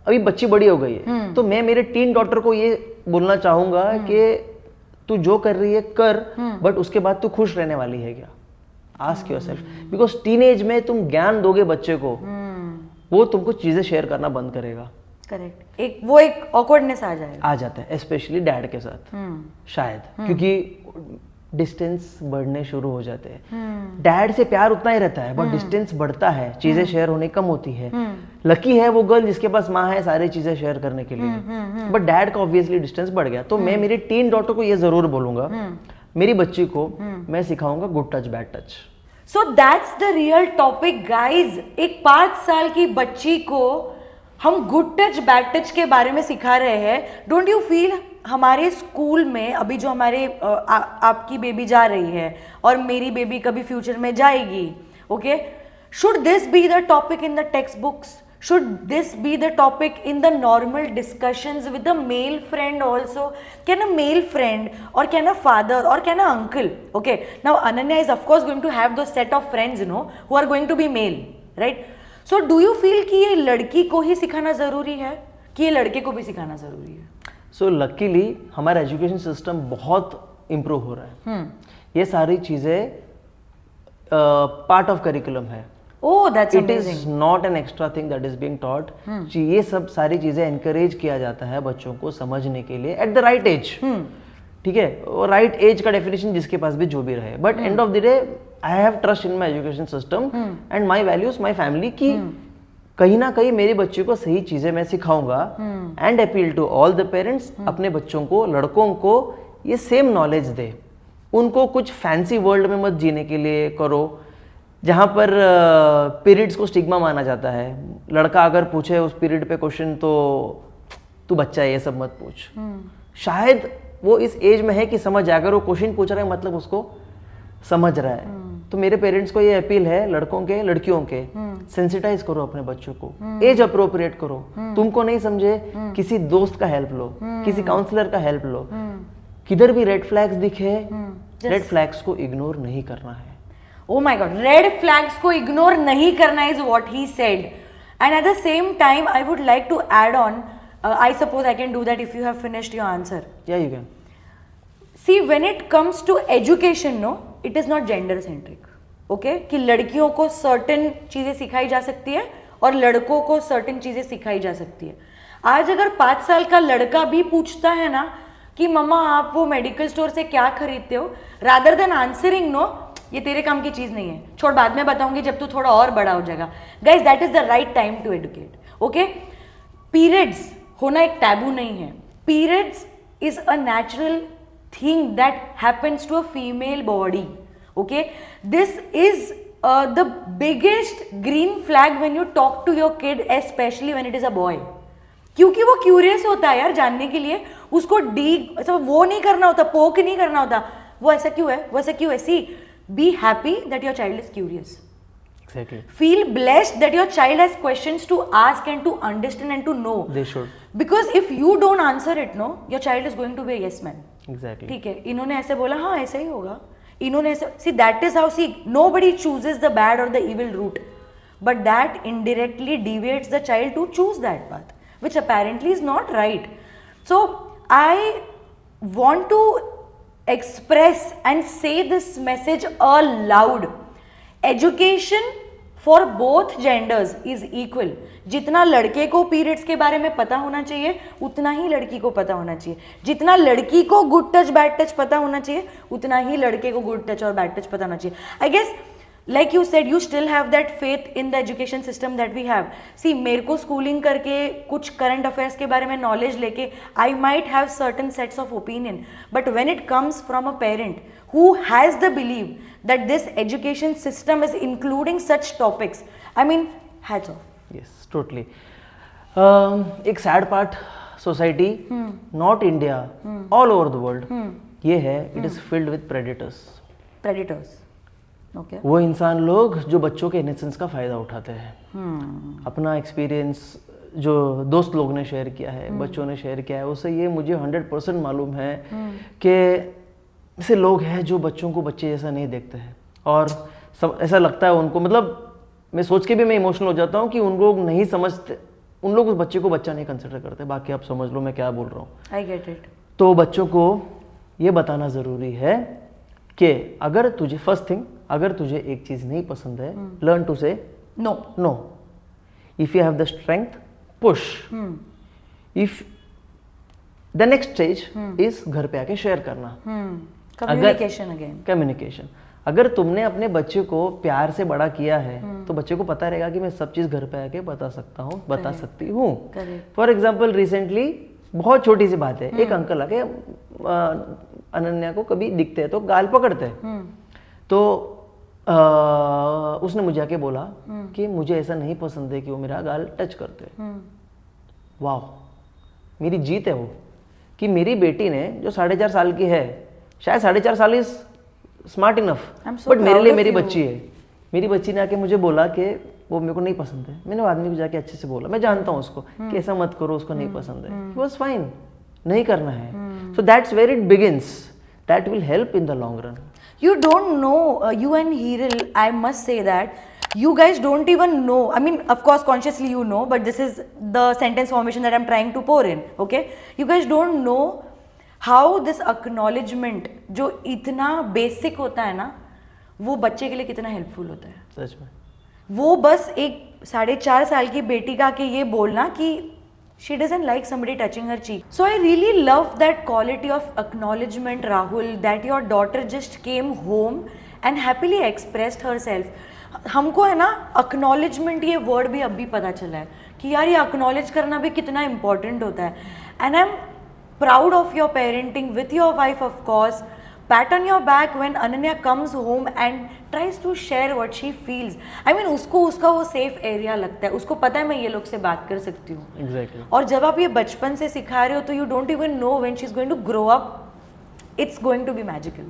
अभी बच्ची बड़ी हो गई है, तो मैं मेरे टीन डॉटर को ये बोलना चाहूंगा कि तू जो कर रही है कर, बट उसके बाद तू खुश रहने वाली है क्या? आस्क योरसेल्फ, बिकॉज टीनेज में तुम ज्ञान दोगे बच्चे को, वो तुमको चीजें शेयर करना बंद करेगा। करेक्ट, एक ऑकवर्डनेस आ जाता है स्पेशली डैड के साथ, शायद क्योंकि डिस्टेंस बढ़ने शुरू हो जाते हैं। डैड से प्यार उतना ही रहता है, बट डिस्टेंस बढ़ता है, चीजें शेयर होने कम होती है। लकी है वो गर्ल जिसके पास माँ है सारी चीजें शेयर करने के लिए, बट डैड का ऑब्वियसली डिस्टेंस बढ़ गया। तो मैं मेरी टीन डॉटर को ये जरूर बोलूंगा, मेरी बच्ची को मैं सिखाऊंगा good touch bad touch. So that's the real topic guys. एक 5 साल की बच्ची को हम गुड टच बैड टच के बारे में सिखा रहे हैं। डोंट यू फील हमारे स्कूल में अभी जो हमारे आपकी बेबी जा रही है और मेरी बेबी कभी फ्यूचर में जाएगी, okay, should this be the topic in the text books? should this be the topic in the normal discussions with the male friend also? Can a male friend or can a father or can a uncle, okay, now Ananya is of course going to have those set of friends, you know, who are going to be male, right? So do you feel कि ये लड़की को ही सिखाना ज़रूरी है कि ये लड़के को भी सिखाना ज़रूरी है? सो लकीली हमारा एजुकेशन सिस्टम बहुत इम्प्रूव हो रहा है। ये सारी चीज़ें पार्ट ऑफ करिकुलम है। Oh, that's it amazing. Is not an extra thing that is being taught. ये सब सारी चीजें एनकरेज किया जाता है बच्चों को समझने के लिए एट द राइट एज। ठीक है, और राइट एज का डेफिनेशन जिसके पास भी जो भी रहे, but end of the day I have trust in my education system and my values, my family की कहीं ना कहीं मेरे बच्चे को सही चीजें मैं सिखाऊंगा and appeal to all the parents, अपने बच्चों को, लड़कों को ये सेम नॉलेज दे। उनको कुछ फैंसी वर्ल्ड में मत जीने के लिए करो जहाँ पर पीरियड्स को स्टिग्मा माना जाता है। लड़का अगर पूछे उस पीरियड पे क्वेश्चन तो तू बच्चा है, ये सब मत पूछ। शायद वो इस एज में है कि समझ जाए, अगर वो क्वेश्चन पूछ रहा है मतलब उसको समझ रहा है। तो मेरे पेरेंट्स को ये अपील है, लड़कों के लड़कियों के, सेंसिटाइज करो अपने बच्चों को, एज अप्रोप्रिएट करो। तुमको नहीं समझे किसी दोस्त का हेल्प लो, किसी काउंसलर का हेल्प लो। किधर भी रेड फ्लैग्स दिखे, रेड फ्लैग्स को इग्नोर नहीं करना है। Oh my god, red flags को ignore नहीं करना is what he said. And at the same time, I would like to add on, I suppose I can do that if you have finished your answer. Yeah, you can. See, when it comes to education, no, it is not gender centric. Okay? कि लड़कियों को certain चीज़ें सिखाई जा सकती है और लड़कों को certain चीज़ें सिखाई जा सकती है। आज अगर 5 साल का लड़का भी पूछता है ना कि मम्मा आप वो मेडिकल स्टोर से क्या खरीदते हो, rather than answering no, ये तेरे काम की चीज नहीं है, छोड़ बाद में बताऊंगी जब तू थोड़ा और बड़ा हो जाएगा। Guys, that is the right time to educate. Okay, periods होना एक टैबू नहीं है। Periods is a natural thing that happens to a female body. Okay, this is the biggest green flag when you talk to your kid, specially when it is a boy, क्योंकि वो curious होता है यार जानने के लिए। उसको वो नहीं करना होता, पोक नहीं करना होता, वो ऐसा क्यों है, वो ऐसा क्यों है। सी, be happy that your child is curious. Exactly. Feel blessed that your child has questions to ask and to understand and to know. They should. Because if you don't answer it, no, your child is going to be a yes man. Exactly. ठीक है, इन्होंने ऐसे बोला, हाँ ऐसा ही होगा, इन्होंने ऐसे, see that is how, see, nobody chooses the bad or the evil route, but that indirectly deviates the child to choose that path, which apparently is not right. So I want to express and say this message aloud. Education for both genders is equal. जितना लड़के को periods के बारे में पता होना चाहिए उतना ही लड़की को पता होना चाहिए। जितना लड़की को गुड टच बैड टच पता होना चाहिए उतना ही लड़के को गुड टच और बैड टच पता होना चाहिए। I guess like you said, you still have that faith in the education system that we have. See, मेरे को schooling करके कुछ current affairs के बारे में knowledge लेके I might have certain sets of opinion, but when it comes from a parent who has the belief that this education system is including such topics, I mean, hats off. Yes, totally. एक sad part society, not India, all over the world, ये है, it is filled with predators. Predators. Okay. वो इंसान लोग जो बच्चों के innocence का फ़ायदा उठाते हैं। अपना एक्सपीरियंस जो दोस्त लोग ने शेयर किया है, बच्चों ने शेयर किया है, उससे ये मुझे 100% मालूम है कि ऐसे लोग हैं जो बच्चों को बच्चे जैसा नहीं देखते हैं और ऐसा लगता है उनको, मतलब मैं सोच के भी मैं इमोशनल हो जाता हूँ कि उन लोग नहीं समझते, उन लोग उस बच्चे को बच्चा नहीं कंसिडर करते। बाकी आप समझ लो मैं क्या बोल रहा हूँ। I get it. तो बच्चों को ये बताना ज़रूरी है कि अगर तुझे, फर्स्ट थिंग, अगर तुझे एक चीज नहीं पसंद है, learn to say no. No. If you have the strength, push. If the next stage is घर पे आके शेयर करना। Communication again. कम्युनिकेशन। अगर तुमने अपने बच्चे को प्यार से बड़ा किया है तो बच्चे को पता रहेगा कि मैं सब चीज घर पे आके बता सकता हूँ, बता सकती हूँ। फॉर एग्जाम्पल, रिसेंटली बहुत छोटी सी बात है, एक अंकल आके अनन्या को कभी दिखते हैं तो गाल पकड़ते हैं, तो उसने मुझे आके बोला कि मुझे ऐसा नहीं पसंद है कि वो मेरा गाल टच करते हैं। वाह, मेरी जीत है वो कि मेरी बेटी ने जो 4.5 साल की है, शायद 4.5 साल इज स्मार्ट इनफ, बट मेरे लिए मेरी बच्ची है मेरी बच्ची ने आके मुझे बोला कि वो मेरे को नहीं पसंद है, मैंने वो आदमी को जाके अच्छे से बोला, मैं जानता हूँ उसको कि ऐसा मत करो, उसको नहीं पसंद है, ही वाज फाइन, नहीं करना है. So that's where it begins, that will help in the long run. You don't know, you and Hiral, I must say that you guys don't even know. I mean, of course, consciously you know, but this is the sentence formation that I'm trying to pour in. Okay, you guys don't know how this acknowledgement, जो इतना basic होता है ना, वो बच्चे के लिए कितना helpful होता है. सच में. वो बस एक 4.5 साल की बेटी का के ये बोलना कि she doesn't like somebody touching her cheek. So I really love that quality of acknowledgement, Rahul, that your daughter just came home and happily expressed herself. हमको है ना acknowledgement ये word भी अभी पता चला है कि यार ये acknowledge करना भी कितना important होता है. And I'm proud of your parenting with your wife, of course. Pat on your back when Ananya comes home and tries to share what she feels. I mean, उसको उसका वो safe area लगता है, उसको पता है मैं ये लोग से बात कर सकती हूँ. Exactly. और जब आप ये बचपन से सिखा रहे हो तो you don't even know when she's going to grow up, it's going to be magical.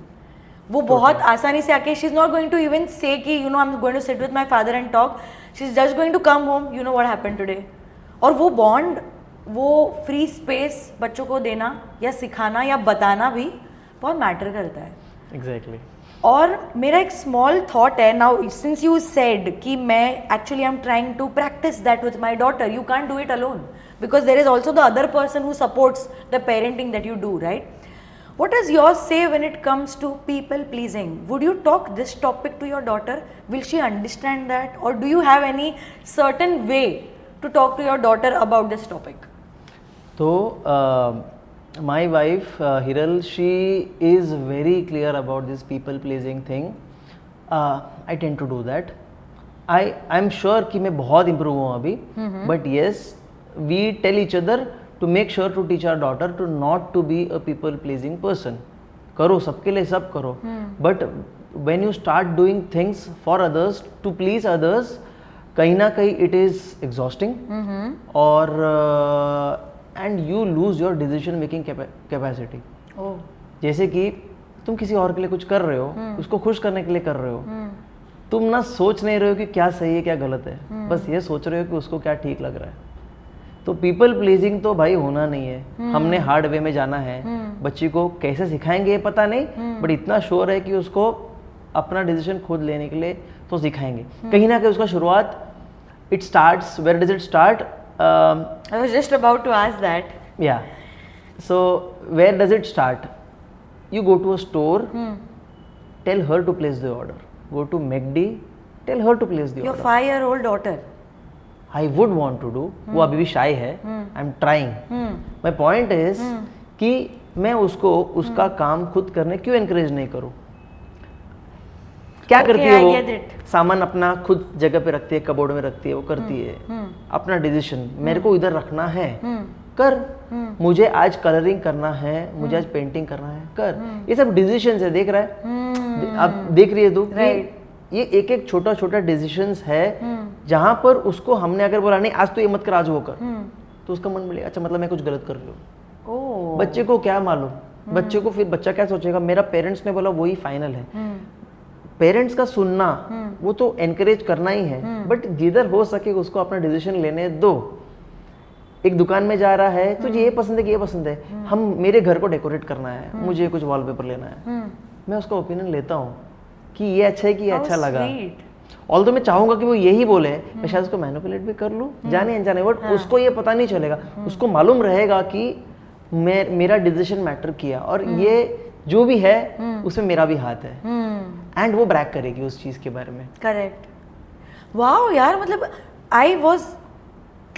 वो बहुत आसानी से आके she's not going to even say कि you know I'm going to sit with my father and talk. She's just going to come home, you know what happened today. और वो bond, वो free space बच्चों को देना या सिखाना या बताना भी बहुत मैटर करता है. Exactly. और मेरा एक स्मॉल थॉट है नाउ, सिंस यू सेड कि मैं actually I am trying to practice that with my daughter, you can do it alone because there is also the other person who supports the parenting that you do, right? What is your say when it comes to people pleasing? Would you talk this topic to your daughter? Will she understand that? Or do you have any certain way to talk to your daughter about this topic? So, my wife Hiral, she is very clear about this people pleasing thing. I tend to do that. I'm sure कि मैं बहुत improve हूँ अभी, but yes, we tell each other to make sure to teach our daughter to not to be a people pleasing person. करो सबके लिए सब करो, but when you start doing things for others to please others, कहीं ना कहीं it is exhausting और and you lose your decision making capacity. Oh. जैसे कि तुम किसी और के लिए कुछ कर रहे हो, उसको खुश करने के लिए कर रहे हो, तुम ना सोच नहीं रहे हो कि क्या सही है क्या गलत है, बस ये सोच रहे हो कि उसको क्या ठीक लग रहा है. तो पीपल प्लीजिंग तो भाई होना नहीं है. हमने हार्ड वे में जाना है. बच्ची को कैसे सिखाएंगे ये पता नहीं, बट इतना श्योर है कि उसको अपना डिसीजन खुद लेने के लिए तो सिखाएंगे. कहीं ना कहीं उसका शुरुआत, it starts, where does it start? I was just about to ask that. Yeah. So where does it start? You go to a store, tell her to place the order. Go to McD, tell her to place the Your order. 5-year-old daughter. I would want to do. वो अभी भी shy है. I'm trying. My point is कि मैं उसको उसका काम खुद करने क्यों encourage नहीं करूँ? क्या करती है वो? सामान अपना खुद जगह पे रखती है, कबोर्ड में रखती है, वो करती है अपना डिसीजन. मेरे को इधर रखना है, कर. मुझे आज कलरिंग करना है, मुझे आज पेंटिंग करना है, कर. ये सब डिसीजंस है, देख रहा है? अब देख रही है तू कि ये एक एक छोटा छोटा डिसीजंस है जहां पर उसको हमने अगर बोला नहीं आज तो ये मत कर, आज वो कर, तो उसका मन बोलेगा अच्छा मतलब मैं कुछ गलत कर रही हूँ. बच्चे को क्या मालूम? बच्चे को फिर बच्चा क्या सोचेगा, मेरा पेरेंट्स ने बोला वही फाइनल है. पेरेंट्स का सुनना वो तो एनकरेज करना ही है, बट जिधर हो सके उसको अपना डिसीजन लेने दो. एक दुकान में जा रहा है, तुझे ये पसंद है कि ये पसंद है, हम मेरे घर को डेकोरेट करना है, मुझे कुछ वॉलपेपर लेना है, मैं उसका ओपिनियन लेता हूँ कि ये अच्छा है कि ये अच्छा लगा. ऑल्दो मैं चाहूंगा कि वो यही बोले, मैं शायद उसको मैनिपुलेट भी कर लूँ जाने अनजाने, बट उसको ये पता नहीं चलेगा. उसको मालूम रहेगा कि मेरा डिसीजन मैटर किया और ये जो भी है उसमें मेरा भी हाथ है, एंड वो ब्रैग करेगी उस चीज के बारे में. करेक्ट. वाओ यार, मतलब I was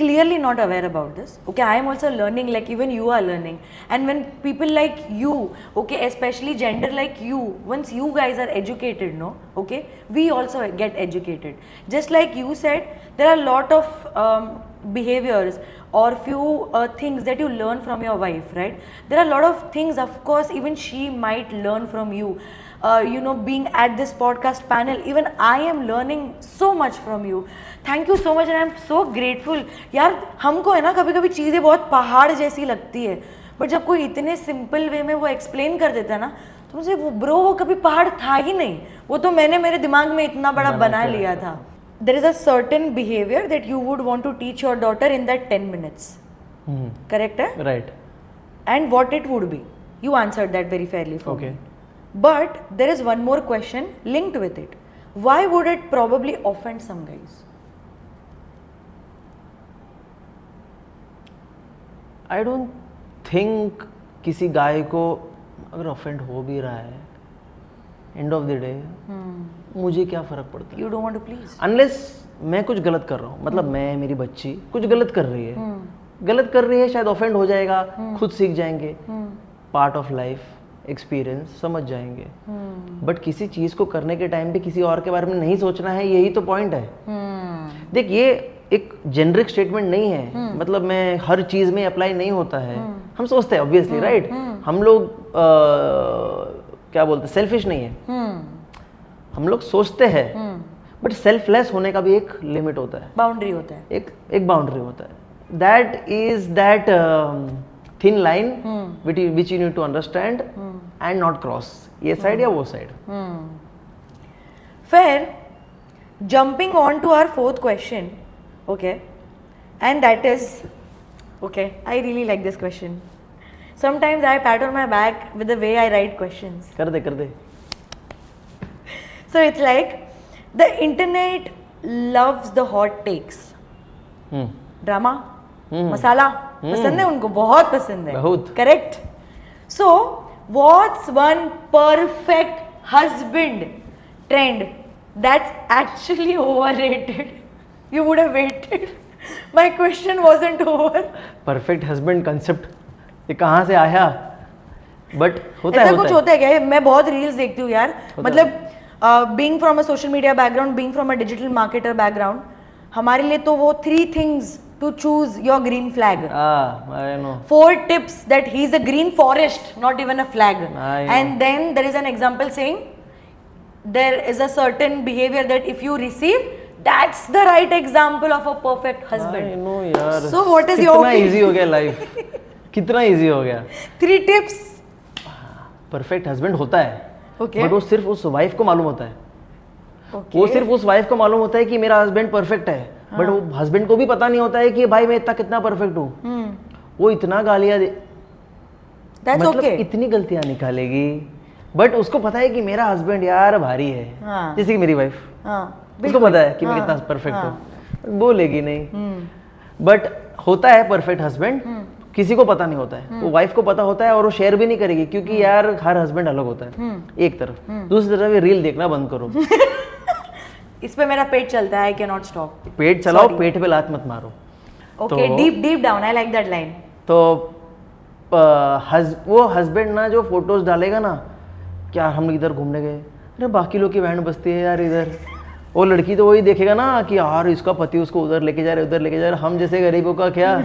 clearly not aware about this. Okay, I am also learning, like even you are learning. And when people like you, okay, especially gender like you, once you guys are educated, no, okay, we also get educated. Just like you said, there are a lot of behaviors or few things that you learn from your wife, right? There are a lot of things, of course, even she might learn from you. You know, being at this podcast panel, even I am learning so much from you. Thank you so much and I am so grateful. यार हमको है ना कभी कभी चीज़ें बहुत पहाड़ जैसी लगती है, बट जब कोई इतने सिंपल वे में वो एक्सप्लेन कर देता है ना, तो मुझे वो कभी पहाड़ था ही नहीं, वो तो मैंने मेरे दिमाग में इतना बड़ा बना लिया था. There is a certain behavior that you would want to teach your daughter in that 10 minutes. Correct? Eh? Right. And what it would be? You answered that very fairly for Okay. me. But there is one more question linked with it. Why would it probably offend some guys? I don't think किसी गाय को अगर offend हो भी रहा है, end of the day मुझे क्या फर्क पड़ता है, You don't want to please. Unless मैं कुछ गलत कर रहा हूँ. मतलब मैं, मेरी बच्ची कुछ गलत कर रही है, गलत कर रही है, शायद ऑफेंड हो जाएगा, खुद सीख जाएंगे, पार्ट ऑफ लाइफ, एक्सपीरियंस, समझ जाएंगे. बट किसी चीज को करने के टाइम पे किसी और के बारे में नहीं सोचना है, यही तो पॉइंट है. देख, ये एक जेनरिक स्टेटमेंट नहीं है, मतलब मैं हर चीज में अप्लाई नहीं होता है. हम सोचते हैं ऑब्वियसली, राइट. हम लोग क्या बोलते हैं, सेल्फिश नहीं है. हम लोग सोचते हैं, बट सेल्फलेस होने का भी एक लिमिट होता है, बाउंड्री होता है. एक बाउंड्री होता है. That is that thin line which you need to understand and not cross, ये साइड या वो side. Fair. Jumping on to our fourth question, okay, and that is, okay, I really like this question. Sometimes I pat on my back with the way I write questions. कर दे. So it's like the internet loves the hot takes. Drama, मसाला पसंद है उनको, बहुत पसंद है. बहुत. Correct. So what's one perfect husband trend that's actually overrated? You would have waited. My question wasn't over. Perfect husband concept ये कहाँ से आया? बट होता ऐसा है, कुछ होता है क्या? मैं बहुत रील्स देखती हूँ यार. मतलब being from a social media background, being from a digital marketer background, हमारे लिए तो वो 3 things to choose your green flag. I know. 4 tips that he's a green forest, not even a flag. I know. And then there is an example saying there is a certain behavior that if you receive, that's the right example of a perfect husband. I know यार. So what is your कितना opinion? easy हो गया life, कितना easy हो गया. 3 tips. Perfect husband होता है, Okay. But वो सिर्फ उस वाइफ को मालूम होता है. Okay. वो सिर्फ उस वाइफ को मालूम होता है कि मेरा हस्बैंड परफेक्ट है, बट वो हस्बैंड को भी पता नहीं होता है कि भाई मैं इतना कितना परफेक्ट हूँ. वो इतना गालियां दे, That's मतलब okay. इतनी गलतियां निकालेगी, बट उसको पता है कि मेरा हस्बैंड यार भारी है. हाँ. जैसे कि मेरी वाइफ, हाँ, उसको पता है कि मैं कितना परफेक्ट हूँ, बोलेगी नहीं. बट होता है परफेक्ट हस्बैंड, किसी को पता नहीं होता है. वो वाइफ को पता होता है और वो शेयर भी नहीं करेगी, क्योंकि यार हर हस्बैंड अलग होता है. एक तरफ. दूसरी तरफ ये रील देखना बंद करो. इस पे मेरा पेट चलता है. I can not stop. पेट चलाओ, पेट पे लात मत मारो. Okay, deep down. I like that line. तो वो हस्बैंड ना जो फोटोज डालेगा ना, क्या हम इधर घूमने गए, अरे बाकी लोग की बैंड बजती है यार इधर, वो लड़की तो वही देखेगा ना कि यार इसका पति उसको उधर लेके जा रहा है, उधर लेके जा रहा है, हम जैसे गरीबों का क्या.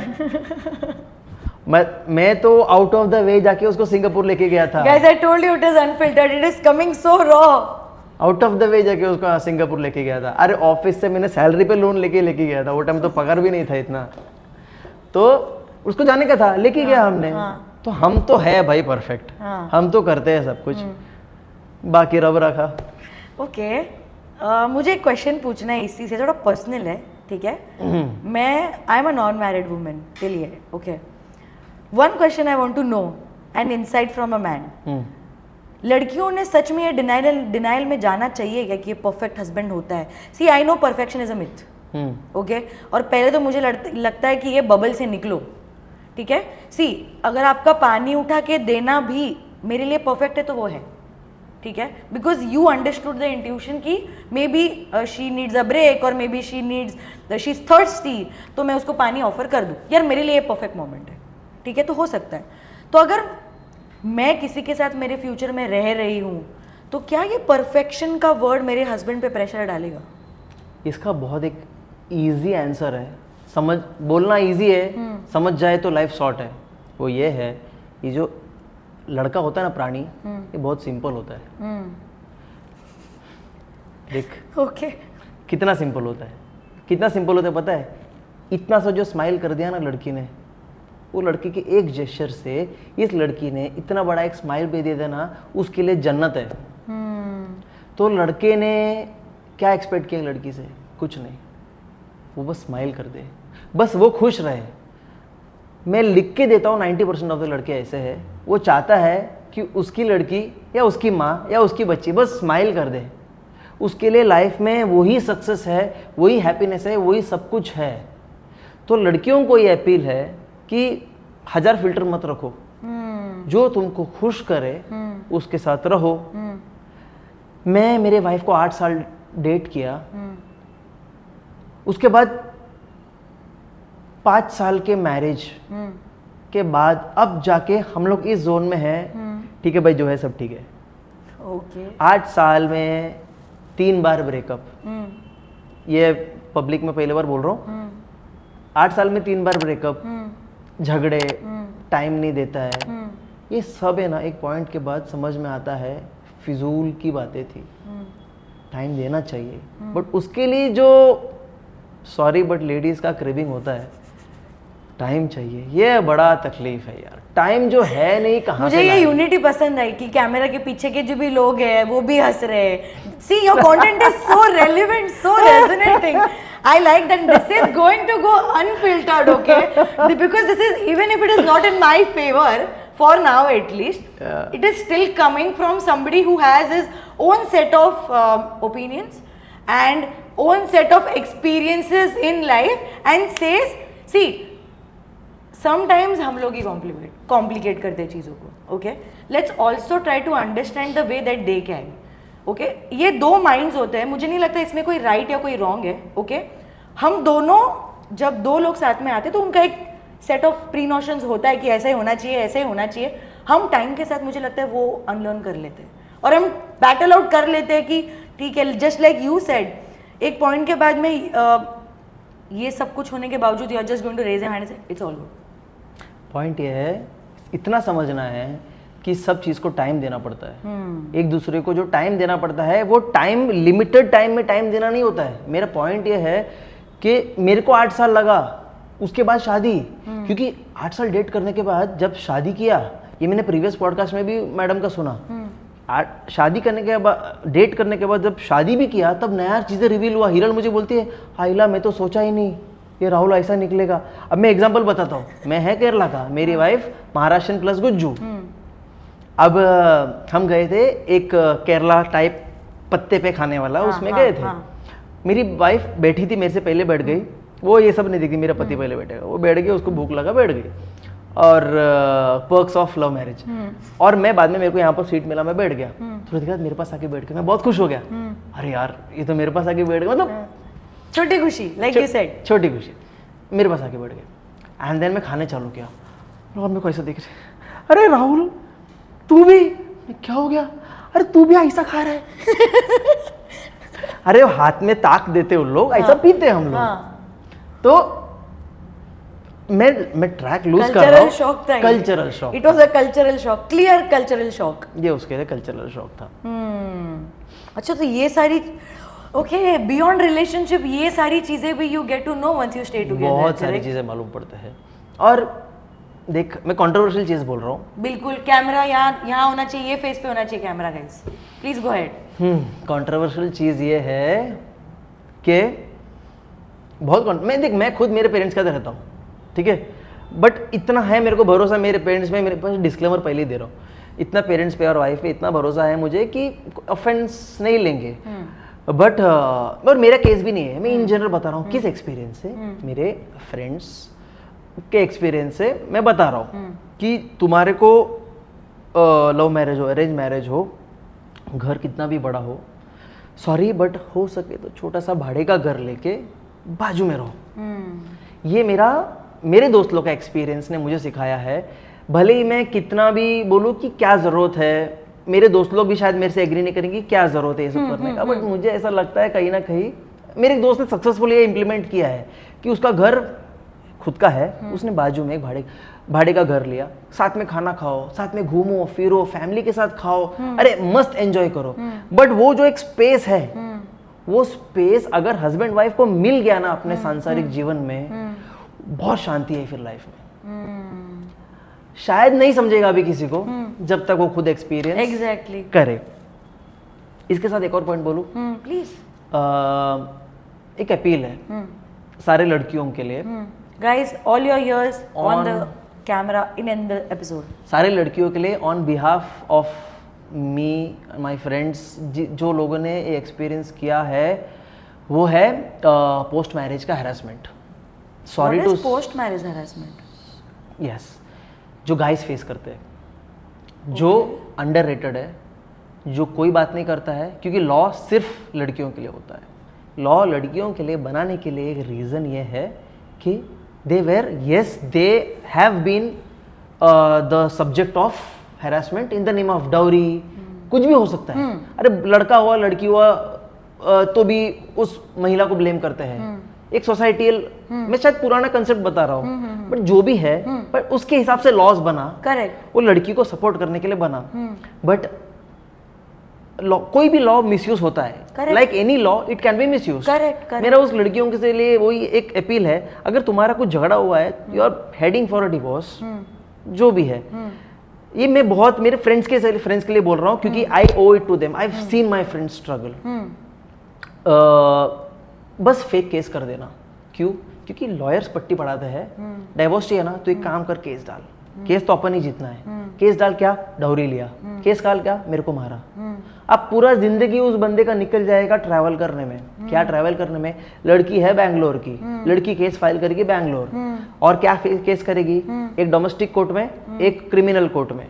मैं तो आउट ऑफ द वे जाके उसको सिंगापुर लेके गया था. Guys, I told you it is unfiltered. It is coming so raw. Out of the way जाके उसको सिंगापुर लेके गया था. अरे ऑफिस से मैंने सैलरी पे लोन लेके गया था, वो टाइम तो पगार भी नहीं था इतना, तो उसको जाने का था, लेके गया हमने. तो हम तो है भाई परफेक्ट, हम तो करते हैं सब कुछ, बाकी रब रखा. ओके, मुझे एक क्वेश्चन पूछना है इसी से, थोड़ा पर्सनल है, ठीक है? मैं I am a non married woman till ये. Okay, one question I want to know an insight from a man. लड़कियों ने सच में ये डिनाइल में जाना चाहिए क्या कि ये परफेक्ट हस्बैंड होता है? See, I know perfection is a myth. Okay, और पहले तो मुझे लगता है कि ये बबल से निकलो, ठीक है? सी, अगर आपका पानी उठा के देना भी मेरे लिए परफेक्ट है तो वो है, ठीक है? Because you understood the intuition की maybe she needs a break और maybe she is thirsty, तो मैं उसको पानी ऑफर कर दूँ, यार मेरे लिए परफेक्ट मोमेंट है, ठीक है? तो हो सकता है. तो अगर मैं किसी के साथ मेरे फ्यूचर में रह रही हूँ, तो क्या ये परफेक्शन का वर्ड मेरे हस्बैंड पे प्रेशर डालेगा? इसका बहुत एक इजी आंसर है. समझ, बोलना इजी है, समझ जाए तो लाइफ शॉर्ट है. वो ये है, ये जो लड़का होता है ना प्राणी, ये बहुत सिंपल होता है. देख ओके, कितना सिंपल होता है, कितना सिंपल होता है पता है? इतना सा जो स्माइल कर दिया ना लड़की ने, वो लड़की के एक जेस्चर से इस लड़की ने इतना बड़ा एक स्माइल भी दे देना, उसके लिए जन्नत है। तो लड़के ने क्या एक्सपेक्ट किया लड़की से? कुछ नहीं, वो बस स्माइल कर दे, बस वो खुश रहे। मैं लिख के देता हूँ 90% ऑफ द लड़के ऐसे हैं, वो चाहता है कि उसकी लड़की या उसकी माँ या उसकी बच्ची बस स्माइल कर दे, उसके लिए लाइफ में वही सक्सेस है, वही हैप्पीनेस है, वही सब कुछ है। तो लड़कियों को ये अपील है कि 1000 फिल्टर मत रखो, जो तुमको खुश करे उसके साथ रहो। मैं मेरे वाइफ को 8 साल डेट किया, उसके बाद 5 साल के मैरिज के बाद अब जाके हम लोग इस जोन में हैं, ठीक है भाई, जो है सब ठीक है। ओके 8 साल में 3 बार ब्रेकअप, ये पब्लिक में पहली बार बोल रहा हूँ। 8 साल में 3 बार ब्रेकअप, झगड़े, टाइम नहीं देता है, ये सब है ना, एक पॉइंट के बाद समझ में आता है फिजूल की बातें थी। टाइम देना चाहिए, बट उसके लिए जो सॉरी बट लेडीज का क्रेविंग होता है, टाइम चाहिए, ये बड़ा तकलीफ है यार। टाइम जो है नहीं, कहाँ मुझे ये यूनिटी पसंद आई कि कैमरा के पीछे के जो भी लोग हैं वो भी हंस रहे हैं। See your content is so relevant, so resonating. I like that this is going to go unfiltered, okay? Because this is, even if it is not in my favor, for now at least, it is still coming from somebody who has his own set of opinions and own set of experiences in life and says, see, sometimes हम लोग ही complicate करते हैं चीज़ों को, okay? Let's also try to understand the way that they carry. Okay ये 2 minds होते हैं, मुझे नहीं लगता इसमें कोई राइट या कोई रॉन्ग है। ओके हम दोनों, जब 2 लोग साथ में आते हैं तो उनका एक सेट ऑफ प्री नोशंस होता है कि ऐसा ही होना चाहिए, ऐसे ही होना चाहिए। हम टाइम के साथ मुझे लगता है वो अनलर्न कर लेते हैं और हम बैटल आउट कर लेते हैं कि ठीक है, जस्ट लाइक यू सेड, एक पॉइंट के बाद में ये सब कुछ होने के बावजूद you are just going to raise your hand and say it's all good. Point ये है, इतना समझना है कि सब चीज़ को टाइम देना पड़ता है। एक दूसरे को जो टाइम देना पड़ता है, वो टाइम लिमिटेड टाइम में टाइम देना नहीं होता है। मेरा पॉइंट ये है कि मेरे को 8 साल लगा, उसके बाद शादी, क्योंकि 8 साल डेट करने के बाद जब शादी किया, ये मैंने प्रीवियस पॉडकास्ट में भी मैडम का सुना, शादी करने के बाद, डेट करने के बाद जब शादी भी किया, तब नया चीज़ें रिवील हुआ। हिरल मुझे बोलती है, आइला मैं तो सोचा ही नहीं ये राहुल ऐसा निकलेगा। अब मैं एग्जाम्पल बताता हूँ, मैं है केरला का, मेरी वाइफ महाराष्ट्रन प्लस गुज्जू। अब हम गए थे एक केरला टाइप पत्ते पे खाने वाला, उसमें गए थे। मेरी वाइफ बैठी थी, मेरे से पहले बैठ गई, वो ये सब नहीं देखती, मेरा पति पहले बैठेगा, वो बैठ गई, उसको भूख लगा, बैठ गई। और पर्क्स ऑफ लव मैरिज। और मैं बाद में, मेरे को यहाँ पर सीट मिला, मैं बैठ गया, थोड़ी देर बाद मेरे पास आके बैठ गया, मैं बहुत खुश हो गया, अरे यार ये तो मेरे पास आके बैठ गया, मतलब छोटी खुशी, लाइक यू सेड, छोटी खुशी, मेरे पास आके बैठ गया। एंड देन मैं खाने चालू किया और मेरे को ऐसा देख रहे, अरे राहुल तू भी, क्या हो गया, अरे तू भी ऐसा खा रहा है। अरे हाथ में ताक देते उन लोग, ऐसा पीते हम लोग। तो मैं ट्रैक लूज कर रहा हूँ। Cultural shock, it was a cultural shock, clear cultural shock, ये उसके लिए कल्चरल शॉक था। अच्छा, तो ये सारी ओके बियॉन्ड रिलेशनशिप, ये सारी चीजें भी you get to know once you stay together, बहुत सारी चीजें मालूम पड़ते हैं। और देख, मैं कंट्रोवर्शियल चीज बोल रहा हूँ, बिल्कुल कैमरा यहाँ होना चाहिए, ये फेस पे होना चाहिए camera, guys please go ahead. Controversial चीज ये है कि मैं खुद मेरे पेरेंट्स के साथ रहता हूँ, ठीक है, बट इतना है मेरे को भरोसा मेरे पेरेंट्स में, मेरे पास डिस्क्लेमर पहले ही दे रहा हूँ, इतना पेरेंट्स पे और वाइफ पे इतना भरोसा है मुझे कि ऑफेंस नहीं लेंगे। बट और मेरा केस भी नहीं है, मैं इन जनरल बता रहा हूँ, किस एक्सपीरियंस से, मेरे फ्रेंड्स के एक्सपीरियंस से मैं बता रहा हूँ कि तुम्हारे को लव मैरिज हो, अरेंज मैरिज हो, घर कितना भी बड़ा हो, सॉरी बट हो सके तो छोटा सा भाड़े का घर लेके बाजू में रहो। ये मेरे दोस्त लोग का एक्सपीरियंस ने मुझे सिखाया है। भले ही मैं कितना भी बोलूँ कि क्या ज़रूरत है, मेरे दोस्त लोग भी शायद मेरे से एग्री नहीं करेंगे क्या ज़रूरत है ये सब करने का, बट मुझे ऐसा लगता है कहीं ना कहीं मेरे एक दोस्त ने सक्सेसफुली ये इम्प्लीमेंट किया है कि उसका घर खुद का है, उसने बाजू में एक भाड़े का घर लिया, साथ में खाना खाओ, साथ में घूमो फिरो, फैमिली के साथ खाओ, अरे मस्त एंजॉय करो। बट वो जो एक स्पेस है, वो स्पेस अगर हस्बैंड वाइफ को मिल गया ना अपने सांसारिक जीवन में, बहुत शांति है फिर लाइफ में। शायद नहीं समझेगा अभी किसी को जब तक वो खुद एक्सपीरियंस एग्जैक्टली करे। इसके साथ एक और पॉइंट बोलूं, प्लीज एक अपील है सारे लड़कियों के लिए, guys all your ears on On- the camera in the episode. सारे लड़कियों के लिए on behalf of me my friends, जो लोगों ने ये एक्सपीरियंस किया है वो है पोस्ट मैरिज का harassment. Sorry What to is post marriage harassment? Yes, जो गाइस फेस करते हैं, जो अंडररेटेड है, जो कोई बात नहीं करता है, क्योंकि लॉ सिर्फ लड़कियों के लिए होता है। लॉ लड़कियों के लिए बनाने के लिए एक रीज़न ये है कि they have been the subject of harassment in the name of dowry. कुछ भी हो सकता है। अरे लड़का हुआ लड़की हुआ तो भी उस महिला को ब्लेम करते हैं। एक सोसाइटियल, मैं शायद पुराना कंसेप्ट बता रहा हूँ, बट जो भी है, पर उसके हिसाब से लॉज बना, करेक्ट, वो लड़की को सपोर्ट करने के लिए बना। बट कोई भी लॉ मिसयूज होता है, like any law it can be misuse. Correct, मेरा उस लड़कियों के लिए वही एक अपील है, अगर तुम्हारा कुछ झगड़ा हुआ है, you are heading for a divorce, जो भी है, ये मैं बहुत मेरे फ्रेंड्स के लिए बोल रहा हूँ, क्योंकि I owe it to them, I have seen my friends struggle. बस फेक केस कर देना। क्यों? क्योंकि लॉयर्स पट्टी पढ़ाते हैं, डाइवोर्स चाहिए ना तो एक काम कर, केस डाल। केस तो अपन ही जीतना है। केस डाल, क्या डाउरी लिया, केस डाल, क्या मेरे को मारा। अब पूरा जिंदगी उस बंदे का निकल जाएगा ट्रैवल करने में। क्या ट्रैवल करने में? लड़की है बैंगलोर की, लड़की केस फाइल करेगी बैंगलोर, और क्या केस करेगी? एक डोमेस्टिक कोर्ट में, एक क्रिमिनल कोर्ट में।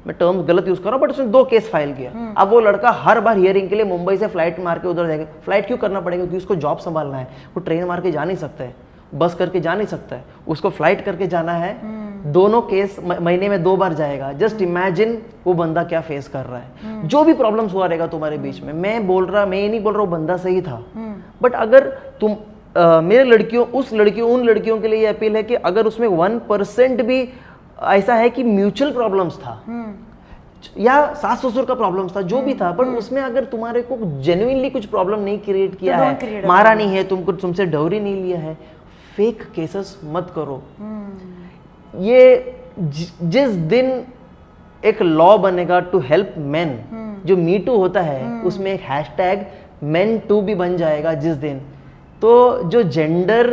मैं टर्म्स गलत यूज कर रहा हूँ, बट उसने 2 केस फाइल किया। अब वो लड़का हर बार हियरिंग के लिए मुंबई से फ्लाइट मार के उधर जाएगा। फ्लाइट क्यों करना पड़ेगा? क्योंकि उसको जॉब संभालना है। वो ट्रेन मार के जा नहीं सकता है, बस करके जा नहीं सकता है, उसको फ्लाइट करके जाना है। दोनों केस महीने में 2 बार जाएगा। जस्ट इमेजिन वो बंदा क्या फेस कर रहा है। जो भी प्रॉब्लम्स हुआ रहेगा तुम्हारे बीच में, मैं ये नहीं बोल रहा हूँ बंदा सही था, बट अगर तुम मेरे लड़कियों उन लड़कियों के लिए ये अपील है कि अगर उसमें 1% भी ऐसा है कि म्यूचुअल प्रॉब्लम्स था या सास ससुर का प्रॉब्लम्स था, जो भी था, बट उसमें अगर तुम्हारे को जेन्युइनली कुछ प्रॉब्लम नहीं क्रिएट किया है, मारा नहीं है, तुमसे डाउरी नहीं लिया है, फेक केसेस मत करो। ये जिस दिन एक लॉ बनेगा टू हेल्प मेन, जो मी टू होता है, उसमें एक हैशटैग मेन टू भी बन जाएगा जिस दिन, तो जो जेंडर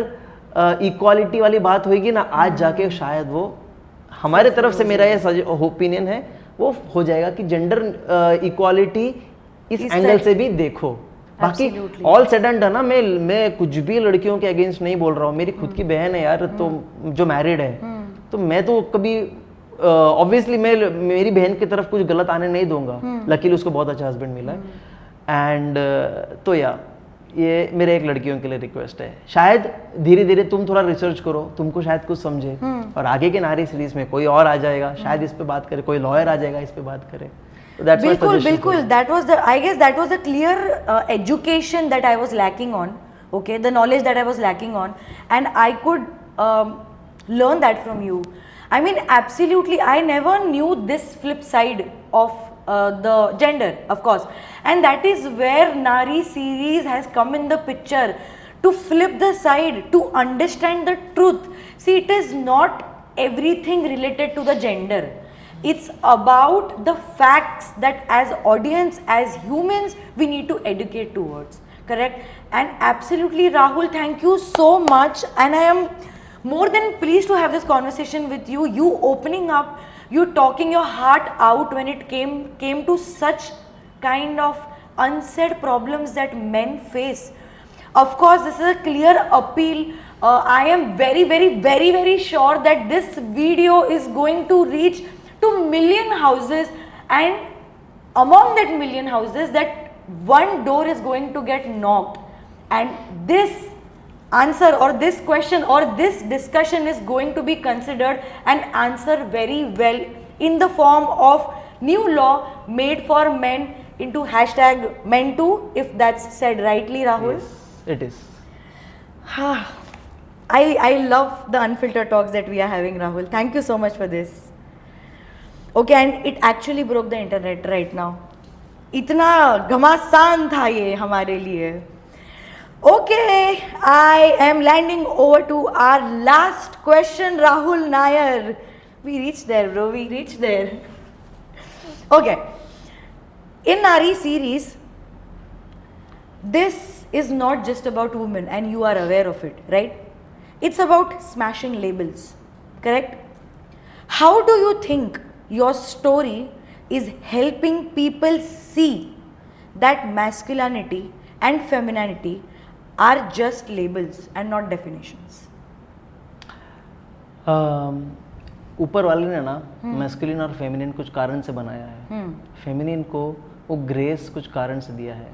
इक्वालिटी वाली बात होगी ना, आज जाके शायद वो हमारे तरफ से, मेरा ये ओपिनियन है, वो हो जाएगा कि जेंडर इक्वालिटी इस एंगल से भी देखो। बाकी ऑल सेड एंड डन ना, मैं कुछ भी लड़कियों के अगेंस्ट नहीं बोल रहा हूँ। मेरी खुद की बहन है यार, तो जो मैरिड है, तो मैं तो कभी ऑब्वियसली मेरी बहन की तरफ कुछ गलत आने नहीं दूंगा। लकीली उसको बहुत अच्छा हस्बैंड मिला है। एंड तो ये मेरे एक लड़कियों के लिए रिक्वेस्ट है, शायद धीरे धीरे तुम थोड़ा रिसर्च करो, तुमको शायद कुछ समझे, और आगे के नारी सीरीज में कोई और आ जाएगा, शायद इस पे बात करे, कोई लॉयर आ जाएगा, इस पे बात करे। बिल्कुल, that was the clear education that I was lacking on, okay, the knowledge that I was lacking on, and I could learn that from you. I mean, absolutely, I never knew this flip side of the gender, of course, and that is where Nari series has come in the picture, to flip the side, to understand the truth. See, it is not everything related to the gender. It's about the facts that as audience, as humans, we need to educate towards, correct? And absolutely, Rahul, thank you so much, and I am more than pleased to have this conversation with you. You opening up, you talking your heart out when it came to such kind of unsaid problems that men face. Of course, this is a clear appeal. I am very, very, very, very sure that this video is going to reach to million houses, and among that million houses, that one door is going to get knocked, and this answer or this question or this discussion is going to be considered and answered very well in the form of new law made for men into hashtag men2, if that's said rightly, Rahul. Yes, it is. I love the unfiltered talks that we are having, Rahul. Thank you so much for this. Okay, and it actually broke the internet right now. इतना घमासान था ये हमारे लिए. Okay, I am landing over to our last question, Rahul Nair. We reached there, bro. We reached there. Okay. In Nari series, this is not just about women, and you are aware of it, right? It's about smashing labels, correct? How do you think your story is helping people see that masculinity and femininity are just labels and not definitions? ऊपर वाले ने ना masculine और feminine कुछ कारण से बनाया है. फेमिनिन को वो ग्रेस कुछ कारण से दिया है.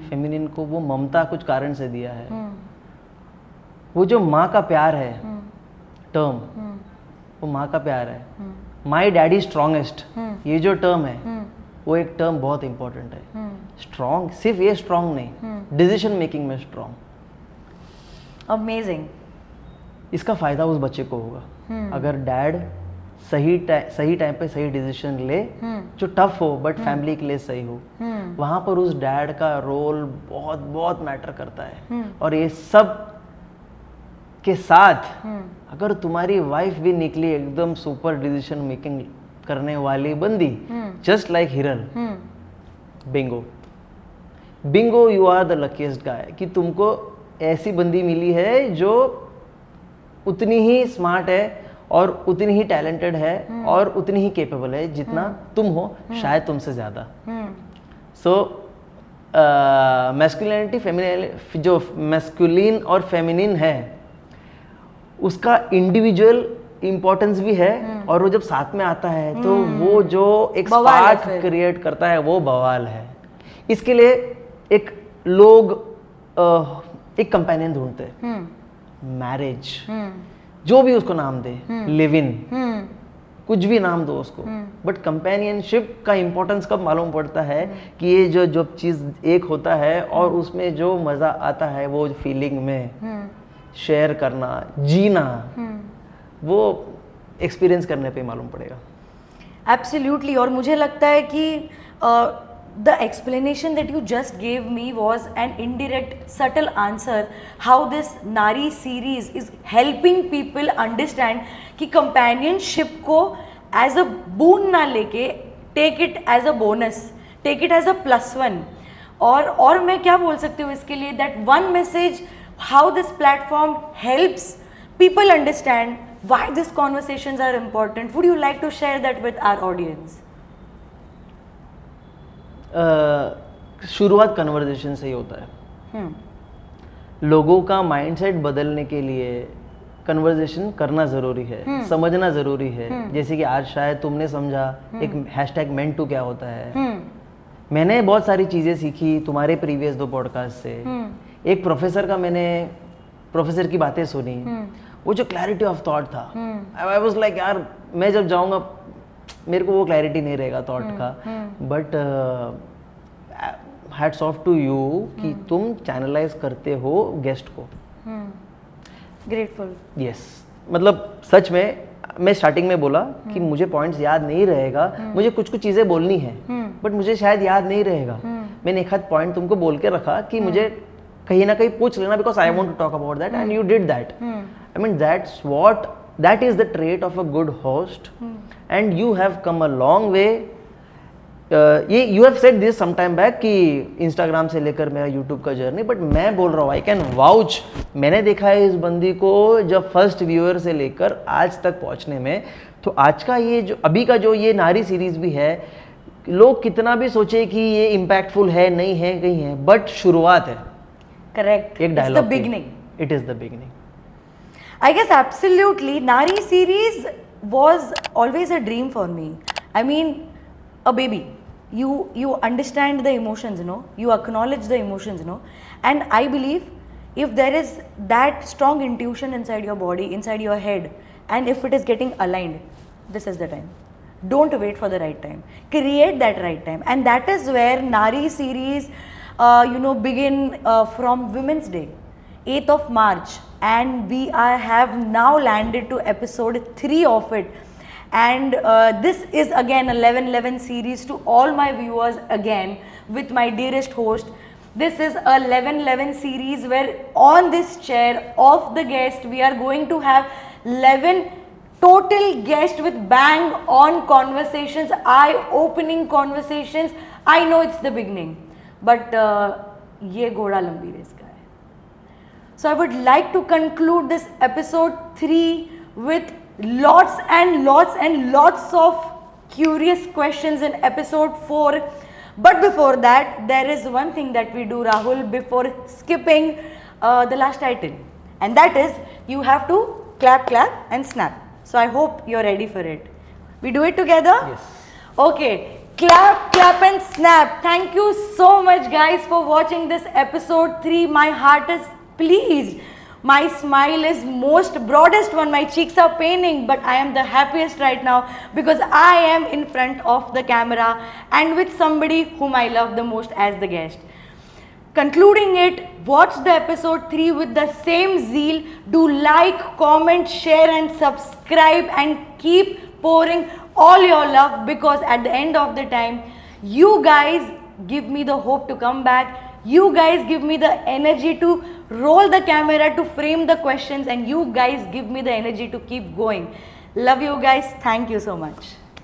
फेमिनिन को वो ममता कुछ कारण से दिया है. वो जो माँ का प्यार है टर्म, वो माँ का प्यार है. माई डैडी स्ट्रॉन्गेस्ट, ये जो टर्म है वो एक टर्म बहुत इंपॉर्टेंट है. स्ट्रॉन्ग सिर्फ ये स्ट्रॉन्ग नहीं, डिसीजन मेकिंग में स्ट्रॉन्ग. अमेजिंग. इसका फायदा उस बच्चे को होगा अगर डैड सही टाइम पे सही डिसीजन ले, जो टफ हो बट फैमिली के लिए सही हो. वहां पर उस डैड का रोल बहुत बहुत मैटर करता है. और ये सब के साथ अगर तुम्हारी वाइफ भी निकली एकदम सुपर डिसीजन मेकिंग करने वाली बंदी, just like Hiral, bingo bingo, you are the luckiest guy कि तुमको ऐसी बंदी मिली है जो उतनी ही स्मार्ट है और उतनी ही टैलेंटेड है और उतनी ही केपेबल है जितना तुम हो, शायद तुमसे ज़्यादा. सो मैस्कुलिनिटी फेमिनिन, जो मैस्कुलिन और फेमिनिन है उसका इंडिविजुअल इम्पोर्टेंस भी है. और वो जब साथ में आता है तो वो जो एक स्पार्क क्रिएट करता है वो बवाल है. इसके लिए एक लोग एक कंपेनियन ढूंढते हैं. मैरिज, जो भी उसको नाम दे, लिव इन, कुछ भी नाम दो उसको, बट कंपेनियनशिप का इंपॉर्टेंस कब मालूम पड़ता है कि ये जो चीज़ एक होता है और उसमें जो मज़ा आता है वो फीलिंग में शेयर करना, जीना, वो एक्सपीरियंस करने पे मालूम पड़ेगा. एब्सोल्युटली. और मुझे लगता है कि the explanation that you just gave me was an indirect, subtle answer how this Nari series is helping people understand कि companionship को as a boon ना लेके take it as a bonus, take it as a +1. और मैं क्या बोल सकती हूँ इसके लिए, that one message how this platform helps people understand why these conversations are important. Would you like to share that with our audience? शुरुआत conversation से ही होता है. लोगों का माइंडसेट बदलने के लिए कन्वर्सेशन करना ज़रूरी है, समझना ज़रूरी है. जैसे कि आज शायद तुमने समझा एक हैशटैग मेंट टू क्या होता है. मैंने बहुत सारी चीज़ें सीखी तुम्हारे प्रीवियस 2 पॉडकास्ट से. एक प्रोफेसर का मैंने प्रोफेसर की बातें सुनी, वो जो क्लैरिटी ऑफ थॉट था, आई वाज लाइक यार मैं जब जाऊँगा मेरे को वो क्लैरिटी नहीं रहेगा थॉट का. But hats off to you कि तुम चैनलाइज करते हो गेस्ट को. ग्रेटफुल. यस, मतलब सच में मैं स्टार्टिंग में बोला कि मुझे पॉइंट्स याद नहीं रहेगा, मुझे कुछ चीज़ें बोलनी है बट मुझे शायद याद नहीं रहेगा. मैंने एक आध पॉइंट तुमको बोल के रखा कि मुझे कहीं ना कहीं पूछ लेना, because I want to talk about that and you did that. I mean that is the trait of a good host, and you have come a long way. ये you have said this some time back कि Instagram से लेकर मेरा YouTube का journey, but मैं बोल रहा हूँ I can vouch, मैंने देखा है इस बंदी को जब फर्स्ट व्यूअर से लेकर आज तक पहुँचने में. तो आज का ये जो अभी का जो ये नारी सीरीज भी है, लोग कितना भी सोचे कि ये इम्पैक्टफुल है नहीं है कहीं है, बट शुरुआत है. करेक्ट. एक dialogue, the beginning. It is the beginning. I guess absolutely. Nari series was always a dream for me. I mean, a baby. You understand the emotions, you acknowledge the emotions, and I believe if there is that strong intuition inside your body, inside your head, and if it is getting aligned, this is the time. Don't wait for the right time. Create that right time, and that is where Nari series, begin from Women's Day, 8th of March, and we have now landed to episode 3 of it. And this is again 11/11 series to all my viewers again with my dearest host. This is a 11/11 series where on this chair of the guest we are going to have 11 total guest with bang on conversations, eye-opening conversations. I know it's the beginning, but ये घोड़ा लंबी race का है. So I would like to conclude this episode 3 with lots and lots and lots of curious questions in episode 4. But before that, there is one thing that we do, Rahul, before skipping the last item, and that is you have to clap, clap and snap. So I hope you're ready for it. We do it together? Yes. Okay. Clap, clap and snap. Thank you so much, guys, for watching this episode 3. My heart is pleased. My smile is most broadest one. My cheeks are paining, but I am the happiest right now because I am in front of the camera and with somebody whom I love the most as the guest. Concluding it, watch the episode 3 with the same zeal. Do like, comment, share and subscribe and keep pouring all your love, because at the end of the time, you guys give me the hope to come back. You guys give me the energy to roll the camera, to frame the questions, and you guys give me the energy to keep going. Love you guys. Thank you so much.